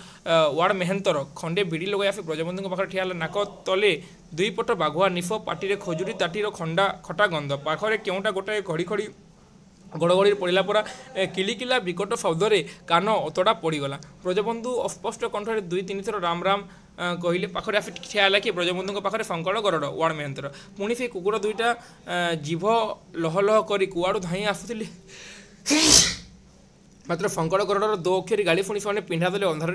वार्ड मेहंतर खंडे बिड़ी लगाई आसी ब्रजबंधु पाखे ठिया नाक तले दुई पट बाघुआ निफ पाटी खजुरी ताटीर खंडा खटा गंध पाखे केउटा गोटे घड़ी खड़ी गड़गड़ी पड़ा परा किलिकिला विकट शब्द कान अतड़ा पड़गला ब्रजबंधु अस्पष्ट कंठे दुई तीन थर राम राम कहले पाखे आस ठिया कि ब्रजबंधु पाखे शंकर गरड़ वार्ड मेहंतर पुणी से कुकुर दुईटा जीभ लह लह कर कुआड़ धाई आसुले मात्र शंकर गरड़ दो अक्षरी गाड़ी पुणी से पिंधा देले अंधार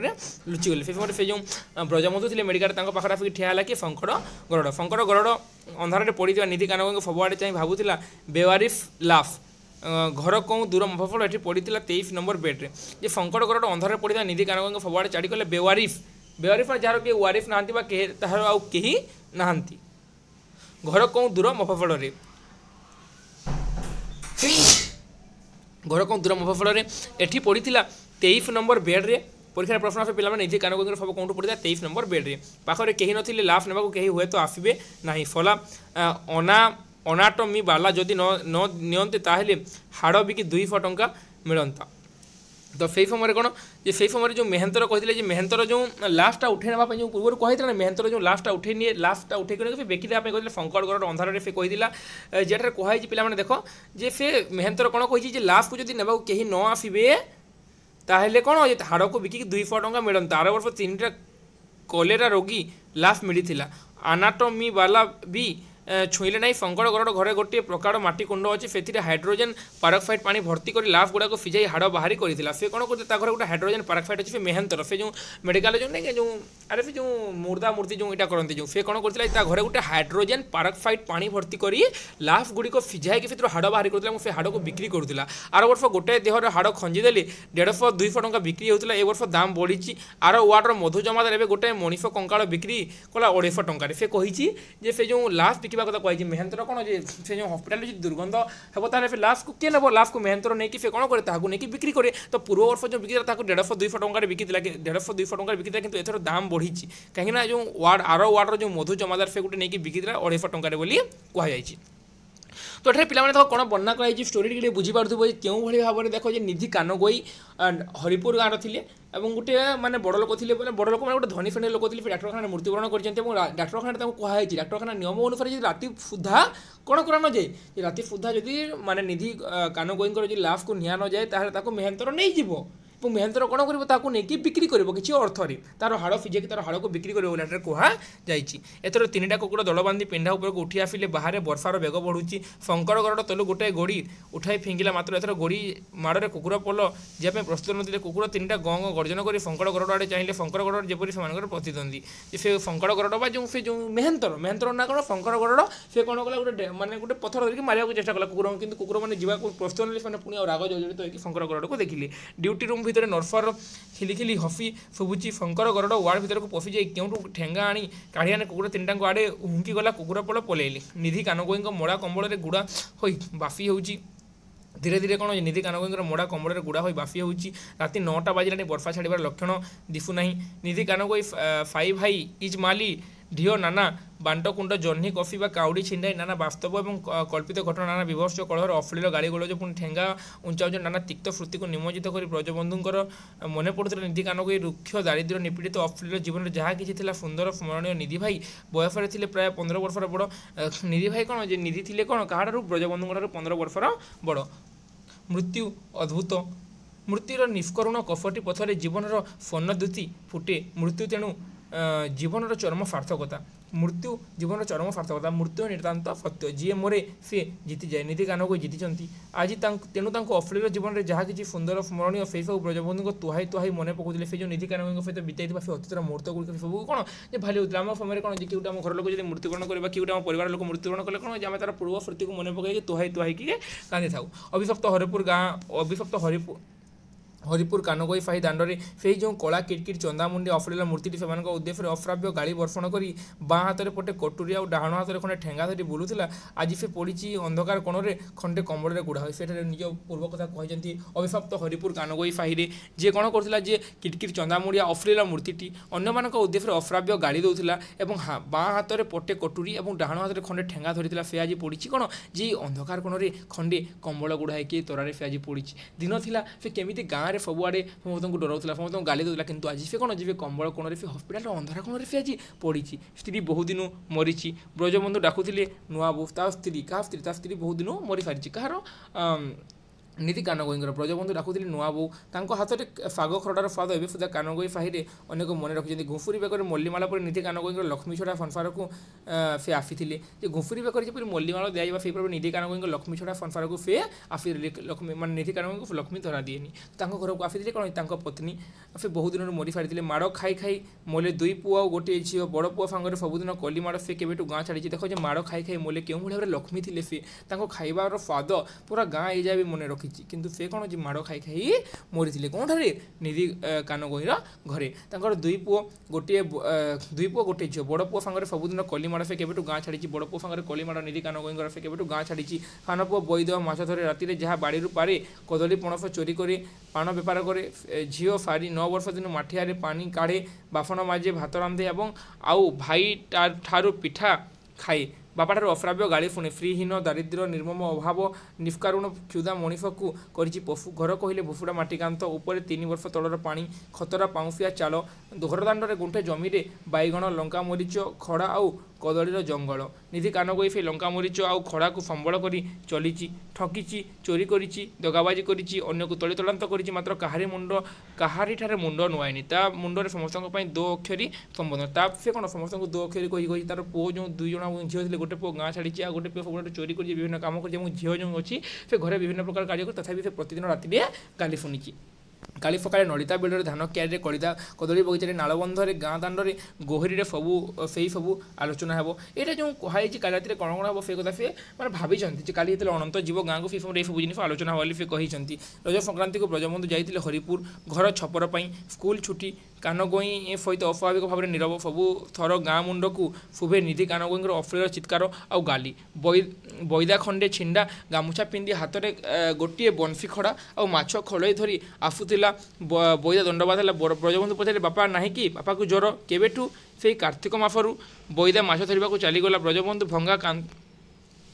लुचिगले से समय से जो ब्रजबंधु थे मेडिकल पाखे आसिक ठिया है कि शंकर गरड़ अंधार पड़ा निधि कान सबुआड़े चाहिए भावुला बेवारिफ लाफ घर कौ दूर मफफल ये पड़ा 23 नंबर बेड्रे जे शंकर गरड़ अंधार पड़ा निधि कान सबुआड़े चाड़ी कले बेवारिफ जार किए वारिफ ना तार आउ कहीं ना घर कौ दूर मफफल घर कौ दूर मफफल ये पड़ा 23 नंबर बेड्रे परीक्षा प्रश्न आसे पे निधि कान सब कौन पड़ा 23 नंबर बेड्रे पाखे कहीं नथिले लाफ नेबा कहीं हुए तो आसबे ना फला अनाटमी बाला जदि न नियंते ताहले हाड़ बिकी 200 टंका मिलता तो से समय कौन जे से समय जो मेहंतर कहते मेहंतर जो लास्टा उठे ना जो पूर्व कही ना मेहंतर जो लास्टा उठे नहीं लास्टा उठे बेकी देवाई कहते शंकर गरड़ अंधार से कहीला जेठार कहुई पे देख जे से मेहंतर कौन कही लास्ट को जब ना कहीं न आसबे ताहले कौन हाड़ को बिकी 200 टंका मिलता आर वर्ष 3टा कलेरा रोगी लास्ट मिलता अनाटमी बाला भी छुईले ना शंकर गरड़ घरे गोटे प्रकार माटी कुंड अच्छे से हाइड्रोजेन पारक्साइड पानी भर्ती कर लाफ गुड़ा फिजाई हाड़ बाहरी करता से कौन करते घर गोटे हाइड्रोजेन पारक्साइड अच्छे मेहंतर से जो मेडिकल जो नहीं जो अरे से जो मुर्दा मूर्ति जो यहाँ करते जो से कौन करता घरे गोटे हाइड्रोजेन पारक्साइड पानी भर्ती कर लाफ गुड़ी फिजाई से हाड़ बाहरी करता से हाड़ को बिक्री करूला आर वर्ष गोटे देहर हाड़ खंजीदेली 150-200 टंका बिक्री होता ए वर्ष दाम बढ़ी आर वार्डर मधु जमादार एवं गोटे मनीष कंकाल बिक्री कला 250 टंकार से कही से जो लाफ बिक कथा कही मेहंतर कौन से जो हस्पिटाल दुर्गंध हे फिर लास्ट को किए नब लास्ट को मेहंतर नहीं कि कौन करे नहीं बिक्री करे तो पूर्व वर्ष जो बिकी 150-200 टंकार बिकी 150-200 टंकार बिकी कि एथर दाम बढ़ी कहीं जो वार्ड आर वार्डर जो मधु जमादार से गोटे नहीं बिकी 250 टंकार कहुई तो ये पे देख कौन बर्णना कर स्टोरी टे बुझीपार क्यों भाई भाव में देख निधि कान गोई हरिपुर गाँव थे और गोटे माने बड़ लोक थे बड़ लोक गोटे धनी फेणी लोक थे डाक्तखाना मृत्युवरण कर डाक्तखाना कहुई डाक्तखाना नियम अनुसार राति सुधा कौन करा जाए राति सुधा जदि माने निधि कान गोई लाफ को निया न जाए मेहंतर नहीं जीव मेहंतर कौन कर बिक्री कर किसी अर्थर तार हाड़ फिजे तार हाड़ को बिक्री कर कहुई एथर 3टा कुकुर दल बांधि पिंडा उपर को उठी आसिले बाहर वर्षार बेग बढ़ुची शंकर गरड़ तलु गोटे गोड़ी उठाई फिंगिला मात्र एथर गोड़ी माड़े कुकुर पल जाए प्रस्तुत नथिले कुकुर 3टा गं गर्जन कर शंकर गरड़ आड़े चाहिए शंकर गरड़ जपरी से प्रतिद्वंदी से शंकर गरड़ जो से जो मेहंतर ना कौन शंकर गरड़ से कौन कला गोटे माने गोटे पथर धरिक मारिया चेष्टा कला कुकुर किंतु कुकुर मैंने जावाक प्रस्तुत ना पुणी राग जर्जरित होकर शंकर गरड़ को देखिले ड्यूटी रूम भितर नर्सर खिलिखिली हफी शुभुची शंकर गरड़ वार्ड भर को पशि जाए क्यों ठेंगा आनी काढ़ी आने कुकुर 3टा आड़े हुंकी गला कुकुर पल पलैली निधि कानगोई मड़ा कंबल गुड़ा हो बाफी होची धीरे धीरे कौन निधि कानगोई मड़ा कंबल गुड़ा हो बाफी होची राति 9टा बाजिला वर्षा छाड़बार लक्षण दिशुना निधि कानगोई फाई भाई इज माली ढिओ नाना बांटकुंड जह्नी कफी बा काउडी छिंडाई नाना वास्तव और कल्पित घटना नाना विभत्स कलहर अश्लील गाड़ी गोलज पुणी ठेंगा उंचा उंचा नाना तिक्त श्रुति को निमज्जित कर ब्रजबंधुंकर मन पड़ुला निधि कानगोई रुक्ष दारिद्र्य निपीड़ित अश्लील जीवन में जहाँ किसी अସୁନ୍ଦर स्मरणीय निधि भाई बयसरे थे प्राय 15 वर्षर बड़ निधि भाई कौन निधि थे कौन कहार ब्रजबंधुंकर 15 वर्षर बड़ मृत्यु अद्भुत मृत्युर निष्करुण कफटी पथरे जीवनर स्वर्णद्युति फुटे मृत्यु तेणु जीवनर चरम सार्थकता मृत्यु जीवन चरम सार्थकता मृत्यु नितांत सत्य जी मोरे सी जीति जाए निधि कानगोई जीति आज तेणु अश्लील जीवन में जहाँ किसी सुंदर स्मरणीय से सब ब्रजबंधु तुहाई तुहाई मन पकाउले से जो निधि कानगोई सहित बिताई से अतीतर मुहूर्त गुड़िक सब कौन भाली होता आम समय कौन कि आम घर लोग जब मृत्युकरण करें कि आम परिवार लोग मृत्युकरण कले कौन आम तार पूर्व स्मृति को मन पकई तुहाई तुहाई कि कांदी था अभिशप्त हरिपुर गाँ अभिशप्त हरिपुर कानगोई फाही दाण्डे से जो कला किटकिट चंदामुंडी अश्लील मूर्ति से उद्देश्य अश्राव्य गाड़ी बर्षण कर बाँ हाथ में पटे कटुरी और डाण हाथ में खंडे ठेंगा धरी बुलूला आज से पड़ी अंधकार कोण में खंडे कम्बल में गुड़ा से निज पूर्व कथा कहते अभिशप्त हरिपुर कानगोई फाही जी कौन करा जे किटकिट चंदामुंडिया अश्लील मूर्ति अन्य उद्देश्य अश्राव्य गाड़ी दूसरा और बाँ हाथ में पटे कटुरी और डाण हाथ में खंडे ठेंगा धरी से आज पड़ी कौन जे अंधकार कोण में खंडे कम्बल गुड़ाई तरारे से आज पड़ी दिन था से केमी गाँव में सबुआड़े समस्त को डराऊला समस्त गाली दूसरा कि आज से कौन जी कम्बल कोण से हस्पिटाल अंधार कोण से आज पड़ी स्त्री बहुत दिन मरीची ब्रजबंधु डाकुले नुआ बो स्त्री क्या स्त्री बहुत दिन मरी सारी कहार निधि कानगोई ब्रजबंधु डाकुले नुआ बो हाथ में शाग खरडार स्वाद एवं सुधा कानगोई फाही अनेक मन रखिंट घुफुरी बेकर मल्लीमाला पर निधि कानगोई लक्ष्मी छड़ा संसार को से आसी घुफुरी बेकर जब मल्लीमाला दिया से निधि कानगोई लक्ष्मी छड़ा संसार को से आसी लक्ष्मी मान निधि कानगोई को लक्ष्मी धरा दिएनी घर को आसी कौन पत्नी से बहुत दिन मरी सारी माड़ खाई खाई मोले दुई पुआ और गोटे झील बड़ पुआ सांगे सबुदिन कली माड़ से केवेठू गाँ छाड़ी देख जो माड़ खाई खाई मोले क्यों भाव में लक्ष्मी थे सी खाइबार स्वाद पूरा गाँ ये जाए मन रखी किंतु से कौन माड़ खाई खाई मरी कौन निधि कानगोईर घरे दुई पुओ गोटे झील बड़ पुओ सांगे सबुदिन कली माड़ से केवेठू गाँ छाड़ी बड़ पुओ सांगे कली माड़ निधि कानगोई से केवेठू गाँ छाड़ी सान पुओ बईद माछ धरे राति जहाँ बाड़ी पारे कदली पणस चोरी करे पान बेपार करे झील सारी 9 वर्ष दिन माठिया पानी काढ़े बासन माजे भात रांधे और आउ भाई ठारू पिठा खाए बापाठार अश्राव्य गाड़ी शुणे श्रीहीन दारिद्र्य निर्मम अभाव निष्कारुण क्षुदा मनीष को करी पशु घर कहले भुफुड़ा माटी कांत उपर 3 वर्ष तलर पानी खतरा पाउंसिया चाल घरदाण्डे गुंठे जमी बैगण लंका मरीच खड़ा आउ कदलीर जंगल निधि कानगोई से लंका मरीच आउ खड़ा को संबल कर चली ठकी चोरी करी दगाबाजी करी को तली तलांत कर मात्र काहारी मुंड काहारी मुंड नुआईनी मुंडे समस्त दो अक्षरी संबोधन से कौन समस्त दो अक्षरी कही तार पुओ जो 2 जन झील थे गोटे पुओ गाँ छाड़ी आ गोटे पुओ सब चोरी कर विभिन्न काम कर झील जो अच्छी से घरे विभिन्न प्रकार कार्य कर तथापि से प्रतिदिन राति गाली शुणी काली सकाଳେ नलिता बिलर धान क्यारे कलिता कदली बगीचार नालबंधर गाँ दाण्डे गोहरी सबू से सबू आलोचना हे यहाँ जो कहुई काली राति कौन कौन हम से कथा से मैंने भाई काली जो अनंत जीव गाँव को से समय सब जिन आलोचना हो से कहते रज संक्रांति को ब्रजबंधु जाते हरिपुर घर छपर स्कूल छुट्टी कानगोई सहित अस्वाभाविक भाव में नीरव सबू थर गाँ मुंड को शुभे निधि कानगोई अश्लील चित्कार आउ गाली बैदा खंडे छिंडा गामुछा पिंधि हाथ में गोटे बंशी खड़ा और माछ खड़े धरी आसुला बैदा दंड बाधा ब्रजबंधु पचारे बापा ना कि बापा को ज्वर केवेठू से कार्तिक मासरू बैदा माछ धरने को चलीगला ब्रजबंधु भंगा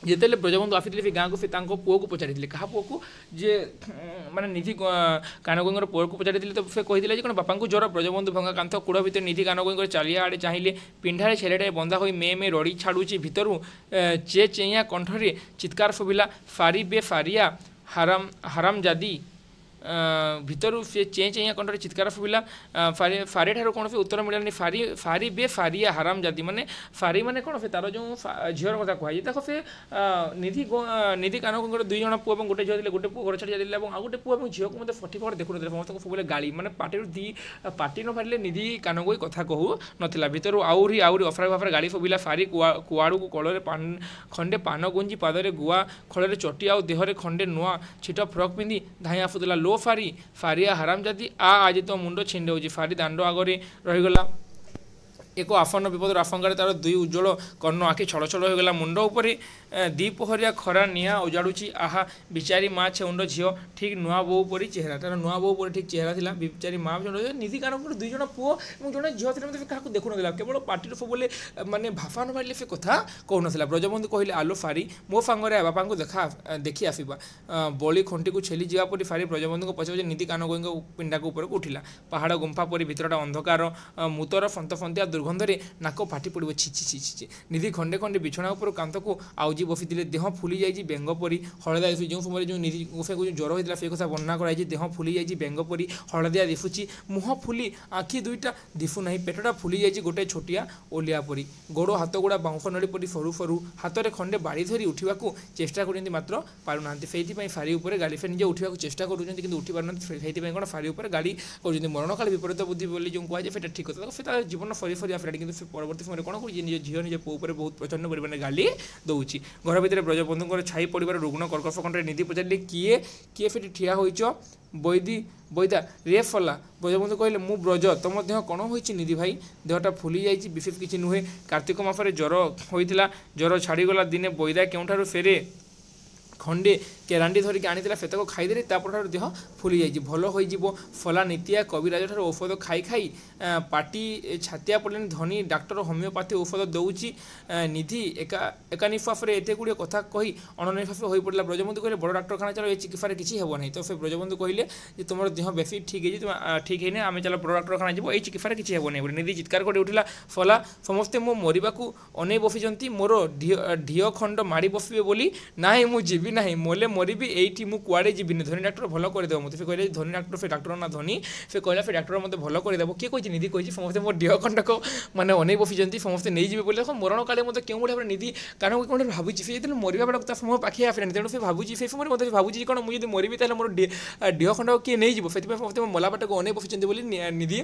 जिते ब्रजबंधु आसी से गाँव को से पुओ को पचारि क्या पुओ को जे माने निधि कानगोई पुओ को पचारि तो से कही कौन बापा को ज्वर ब्रजबंधु भंगा कांथ कूड़ भितर निधि कानगोई चालिया आड़े चाहिए पिंढारे छेलेटाए बंधा हो मे रड़ी छाड़ुची भितर चे चेया कंठरे चित्कार शुभिला फारी बे फारिया हाराम जादी भितर से चे चेया कंठरे चित्कार शुभिला फारी ठार कौन से उत्तर मिलानी फारी बे फारिया हाराम जादी माने फारी माने कौन से तार जो झीर कथा कहुए देख से निधि कानगोई 2 जन पुओ और गोटे झील थे गोटे पुओ घर छाड़ी जाते और गोटे पुओ और झील को मतलब सठिक भाव देखु ना समस्त सब गाड़ी माने पार्टी न फारे निधि कानगोई कथा कहू नाला भितर आहरी अफ्रा भाव गाड़ी शुभिला फारी कुआड़ू को कलर खंडे पान गुंजी पादरे गुआ खड़े चटी आ देहरे खंडे नुआ छिट फ्रक पिंधि धाई आसुला लो फारी फारिया हाराम जाती आज तो मुंड छिंडे फारी दाण्ड आगे रहीगला एक आफन्न विपद आशंकार तार 2 उज्जवल कर्ण आखि छड़ छड़ होगला मुंड उपर दीपहरिया खरा निआ उजाड़ुची आहा बिचारी माँ छेउंड झील ठीक नुआ बो परी चेहरा तार नुआ बो पर ठीक चेहरा था बिचारी माँ निधि कानगोई 2 जन पुओ और जड़े झील थे क्या देखु ना केवल पार्टी सब माने भाफा न मारे से कथा कहून ब्रजबंधु कहले आलो फारी मो सांगे बापा को देखी आसवा बली खंटी को छेली जावा परी फारी ब्रजबंधु को पचार निधि कानगोई पिंडा को ऊपर उठिला पहाड़ गुंफा परी भितरटा अंधकार मुतर फंत फंतिया दुर्गंधरे नाक फाटी पड़ो छी छी छी छी निधि खंडे खंडे बिछना उपर कांत को आउजी বসিলে দেহ ফুলি যাই বেঙ্গ পরি হলদিয়া দিশুଛି ଯେଉଁ ସମୟରେ ଯେଉଁ ନିଧି ଗୋଫାକୁ ଯେଉଁ ଜ୍ୱର ହୋଇଥିଲା ସେ କଥା ବର୍ଣ୍ଣନା କରାଯାଇଛି। ଦେହ ଫୁଲି ଯାଇଛି ବେଙ୍ଗ ପରି ହଳଦିଆ ଦିଶୁଛି, ମୁହଁ ଫୁଲି ଆଖି ଦୁଇଟା ଦିଶୁନାହିଁ, ପେଟଟା ଫୁଲି ଯାଇଛି ଗୋଟେ ଛୋଟିଆ ଓଲିଆ ପରି, ଗୋଡ଼ ହାତ ଗୁଡ଼ା ବାଉଁଶ ନଳି ପରି ସରୁ ସରୁ, ହାତରେ ଖଣ୍ଡେ ବାଡ଼ି ଧରି ଉଠିବାକୁ ଚେଷ୍ଟା କରୁଛନ୍ତି ମାତ୍ର ପାରୁନାହାନ୍ତି। ସେଇଥିପାଇଁ ଫାରି ଉପରେ ଗାଡ଼ି ଫେରି ନିଜେ ଉଠିବାକୁ ଚେଷ୍ଟା କରୁଛନ୍ତି କିନ୍ତୁ ଉଠି ପାରୁନାହାନ୍ତି। ସେଇଥିପାଇଁ କ'ଣ ଫାରି ଉପରେ ଗାଡ଼ି କରୁଛନ୍ତି। ମରଣକାଳ ବିପରୀତ ବୁଦ୍ଧି ବୋଲି ଯେଉଁ କୁହାଯାଏ ସେଇଟା ଠିକ୍ କଥା। ସେ ତା ଜୀବନ ଫରି ଫରି ଆସିଲାଣି କିନ୍ତୁ ସେ ପରବର୍ତ୍ତୀ ସମୟରେ କ'ଣ କରୁଛି ନିଜ ଝିଅ ନିଜ ପୁଅ ଉପରେ ବହୁତ ପ୍ରଚଣ୍ଡ ପରିମାଣରେ ଗାଳି ଦେଉଛି। ଘର ଭିତରେ ବ୍ରଜବନ୍ଧୁଙ୍କର ଛାଇ ପଡ଼ିବାର ରୁଗ୍ଣ କର୍କଶ କଣ୍ଠରେ ନିଧି ପଚାରିଲେ କିଏ କିଏ ସେଠି ଠିଆ ହୋଇଛ? ବୈଦା ରେ ଫଲା। ବ୍ରଜବନ୍ଧୁ କହିଲେ ମୁଁ ବ୍ରଜ, ତମ ଦେହ କ'ଣ ହୋଇଛି ନିଧି ଭାଇ? ଦେହଟା ଫୁଲି ଯାଇଛି, ବିଶେଷ କିଛି ନୁହେଁ। କାର୍ତ୍ତିକ ମାସରେ ଜ୍ୱର ହୋଇଥିଲା, ଜ୍ୱର ଛାଡ଼ିଗଲା। ଦିନେ ବୈଦା କେଉଁଠାରୁ ଫେରେ ଖଣ୍ଡେ କେରାଣ୍ଡି ଧରିକି ଆଣିଥିଲା, ସେତକ ଖାଇଦେଲି, ତାପରଠାରୁ ଦେହ ଫୁଲି ଯାଇଛି, ଭଲ ହୋଇଯିବ। ଫଲା ନିତିଆ କବିରାଜଠାରୁ ଔଷଧ ଖାଇ ଖାଇ ପାଟି ଛାତିଆ ପଡ଼ିଲେଣି। ଧନୀ ଡାକ୍ତର ହୋମିଓପାଥି ଔଷଧ ଦେଉଛି। ନିଧି ଏକାନିଶ୍ୱାସରେ ଏତେ ଗୁଡ଼ିଏ କଥା କହି ଅଣନିଶ୍ୱାସ ହୋଇପଡ଼ିଲା। ବ୍ରଜବନ୍ଧୁ କହିଲେ ବଡ଼ ଡାକ୍ତରଖାନା ଚାଲ, ଏ ଚିକିତ୍ସାରେ କିଛି ହେବ ନାହିଁ। ତ ସେ ବ୍ରଜବନ୍ଧୁ କହିଲେ ଯେ ତୁମର ଦେହ ବେଶୀ ଠିକ୍ ହେଇଛି, ତୁମେ ଠିକ୍ ହେଇନି, ଆମେ ଚାଲ ବଡ଼ ଡାକ୍ତରଖାନା ଯିବ, ଏଇ ଚିକିତ୍ସାରେ କିଛି ହେବ ନାହିଁ ବୋଲି ନିଧି ଚିତ୍କାର କରି ଉଠିଲା। ଫଲା ସମସ୍ତେ ମୋ ମରିବାକୁ ଅନେଇ ବସିଛନ୍ତି, ମୋର ଢିଅ ଖଣ୍ଡ ମାଡ଼ି ବସିବେ ବୋଲି। ନାହିଁ ମୁଁ ଯିବି ନାହିଁ, ମୋଲେ ମରିବି ଏଇଠି, ମୁଁ କୁଆଡ଼େ ଯିବିନି। ଧନୀ ଡାକ୍ତର ଭଲ କରିଦେବ ମୋତେ। ସେ କହିଲେ ଧନୀ ଡାକ୍ତର, ସେ ଡାକ୍ତର ନା ଧନୀ, ସେ କହିଲା ସେ ଡାକ୍ତର ମୋତେ ଭଲ କରିଦେବ। କିଏ କହିଛି? ନିଧି କହିଛି। ସମସ୍ତେ ମୋ ଦେହ ଖଣ୍ଡକ ମାନେ ଅନେଇ ବସିଛନ୍ତି, ସମସ୍ତେ ନେଇଯିବେ ବୋଲି। ଦେଖ ମରଣ କାଳେ ମୋତେ କେଉଁ ଭଳି ଭାବରେ ନିଧି କାରଣ କ'ଣ ଭାବୁଛି, ସେ ଯେତେବେଳେ ମରିବା ବେଳକୁ ତା ସମୟ ପାଖେଇ ଆସିଲାଣି, ତେଣୁ ସେ ଭାବୁଛି ସେ ସମୟରେ ମୋତେ ଭାବୁଛି କ'ଣ ମୁଁ ଯଦି ମରିବି ତାହେଲେ ମୋର ଦେହ ଖଣ୍ଡକ କିଏ ନେଇଯିବ, ସେଥିପାଇଁ ସମସ୍ତେ ମୋ ମଲା ବାଟକୁ ଅନେଇ ବସିଛନ୍ତି ବୋଲି ନିଧି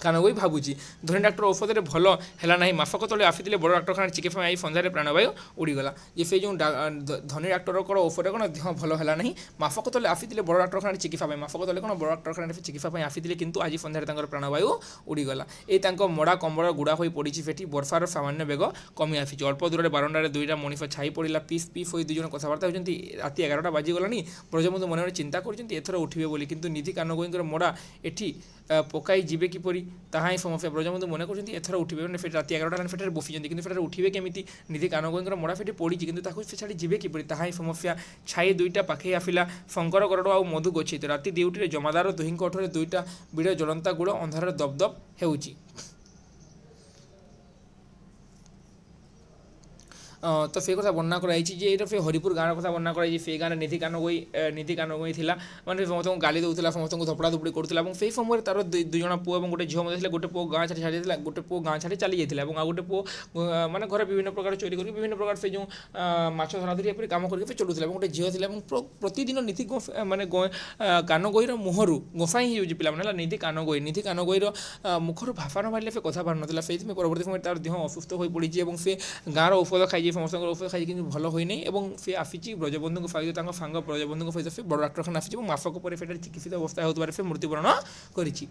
କାନଗୋଇ ଭାବୁଛି। ଧନୀ ଡାକ୍ତର ଔଷଧରେ ଭଲ ହେଲା ନାହିଁ। ମାସକ ତଳେ ଆସିଥିଲେ ବଡ଼ ଡାକ୍ତରଖାନାରେ ଚିକିତ୍ସା ପାଇଁ, ସନ୍ଧ୍ୟାରେ ପ୍ରାଣବାୟୁ ଉଡ଼ିଗଲା। ଯେ ସେ ଯେଉଁ ଧନୀ ଡାକ୍ତରଙ୍କର ଔଷଧ କ'ଣ ଦେହ ଭଲ ହେଲା ନାହିଁ। ମାସକ ତଳେ ଆସିଥିଲେ ବଡ଼ ଡାକ୍ତରଖାନାରେ ଚିକିତ୍ସା ପାଇଁ, ମାସକ ତଳେ କ'ଣ ବଡ଼ ଡାକ୍ତରଖାନାରେ ଚିକିତ୍ସା ପାଇଁ ଆସିଥିଲେ କିନ୍ତୁ ଆଜି ସନ୍ଧ୍ୟାରେ ତାଙ୍କର ପ୍ରାଣବାୟୁ ଉଡ଼ିଗଲା। ଏ ତାଙ୍କ ମଡ଼ା କମ୍ବଳ ଗୁଡ଼ା ହୋଇ ପଡ଼ିଛି ସେଠି। ବର୍ଷାର ସାମାନ୍ୟ ବେଗ କମି ଆସିଛି। ଅଳ୍ପ ଦୂରରେ ବାରଣ୍ଡାରେ ଦୁଇଟା ମଣିଷ ଛାଇ ପଡ଼ିଲା। ପିସ୍ ହୋଇ ଦୁଇ ଜଣ କଥାବାର୍ତ୍ତା ହେଉଛନ୍ତି। ରାତି 11ଟା ବାଜିଗଲାଣି। ବ୍ରଜବନ୍ଧୁ ମନେ ମନେ ଚିନ୍ତା କରୁଛନ୍ତି ଏଥର ଉଠିବେ ବୋଲି, କିନ୍ତୁ ନିଧି କାନଗୋଇଙ୍କର ମଡ଼ା ଏଠି ପକାଇ ଯିବେ କିପରି ତାହା ହିଁ ସମସ୍ୟା। ବ୍ରଜବନ୍ଧୁ ମନେ କରୁଛନ୍ତି ଏଥର ଉଠିବେ, ମାନେ ସେଠି ରାତି 11ଟା ହେଲାଣି, ସେଠାରେ ବସିଛନ୍ତି କିନ୍ତୁ ସେଠାରେ ଉଠିବେ କେମିତି? ନିଧି କାନଗୋଇଙ୍କର ମଡ଼ା ସେଠି ପଡ଼ିଛି କିନ୍ତୁ ତାକୁ ସେ ଛାଡ଼ି ଯିବେ କିପରି ତାହା ହିଁ ସମସ୍ୟା। ଛାଇ ଦୁଇଟା ପାଖେଇ ଆସିଲା। ଶଙ୍କର ଗରଡ଼ ଆଉ ମଧୁ ଗଚ୍ଛିତ। ରାତି ଡ୍ୟୁଟିରେ ଜମାଦାର ଦୁହିଁଙ୍କ ଓଠରେ ଦୁଇଟା ବିଡ଼ ଜ୍ୱଳନ୍ତା ଗୁଡ଼ ଅନ୍ଧାରରେ ଦପ୍ ଦପ୍ ହେଉଛି। ତ ସେ କଥା ବର୍ଣ୍ଣନା କରାଯାଇଛି ଯେ ଏଇଟା ସେ ହରିପୁର ଗାଁର କଥା ବର୍ଣ୍ଣନା କରାଯାଇଛି। ସେ ଗାଁରେ ନିଧି କାନଗୋଇ ଥିଲା, ମାନେ ସମସ୍ତଙ୍କୁ ଗାଳି ଦେଉଥିଲା, ସମସ୍ତଙ୍କୁ ଧପଡ଼ା ଧପଡ଼ି କରୁଥିଲା ଏବଂ ସେହି ସମୟରେ ତାର ଦୁଇ ଜଣ ପୁଅ ଏବଂ ଗୋଟେ ଝିଅ ମଧ୍ୟ ଥିଲା। ଗୋଟେ ପୁଅ ଗାଁ ଛାଡ଼ି ଯାଇଥିଲା, ଗୋଟେ ପୁଅ ଗାଁ ଛାଡ଼ି ଚାଲି ଯାଇଥିଲା ଏବଂ ଆଉ ଗୋଟେ ପୁଅ ମାନେ ଘରେ ବିଭିନ୍ନ ପ୍ରକାର ଚୋରି କରିକି ବିଭିନ୍ନ ପ୍ରକାର ସେ ଯେଉଁ ମାଛ ଧରା ଧରି ଏପରି କାମ କରିକି ସେ ଚଳୁଥିଲା ଏବଂ ଗୋଟେ ଝିଅ ଥିଲା ଏବଂ ପ୍ରତିଦିନ ନିଧି ମାନେ କାନଗୋଇର ମୁହଁରୁ ଗୋଫାଇଁ ହେଇଯାଉଛି ପିଲାମାନେ ହେଲା। ନିଧି କାନଗୋଇର ମୁଖରୁ ଭାଷା ନ ବାହାରିଲେ ସେ କଥା ବାହାରୁନଥିଲା। ସେଇଥିପାଇଁ ପରବର୍ତ୍ତୀ ସମୟରେ ତାର ଦେହ ଅସୁସ୍ଥ ହୋଇପଡ଼ିଛି ଏବଂ ସେ ଗାଁର ଔଷଧ ଖାଇଛି, ସମସ୍ତଙ୍କର ଔଷଧ ଖାଇଛି କିନ୍ତୁ ଭଲ ହୋଇନାହିଁ ଏବଂ ସେ ଆସିଛି ବ୍ରଜବନ୍ଧୁଙ୍କ ସହିତ, ତାଙ୍କ ସାଙ୍ଗ ବ୍ରଜବନ୍ଧୁଙ୍କ ସହିତ ସେ ବଡ଼ ଡାକ୍ତରଖାନା ଆସିଛି ଏବଂ ମାସକ ପରେ ସେଠାରେ ଚିକିତ୍ସିତ ଅବସ୍ଥା ହେଉଥିବାରେ ସେ ମୃତ୍ୟୁବରଣ କରିଛି।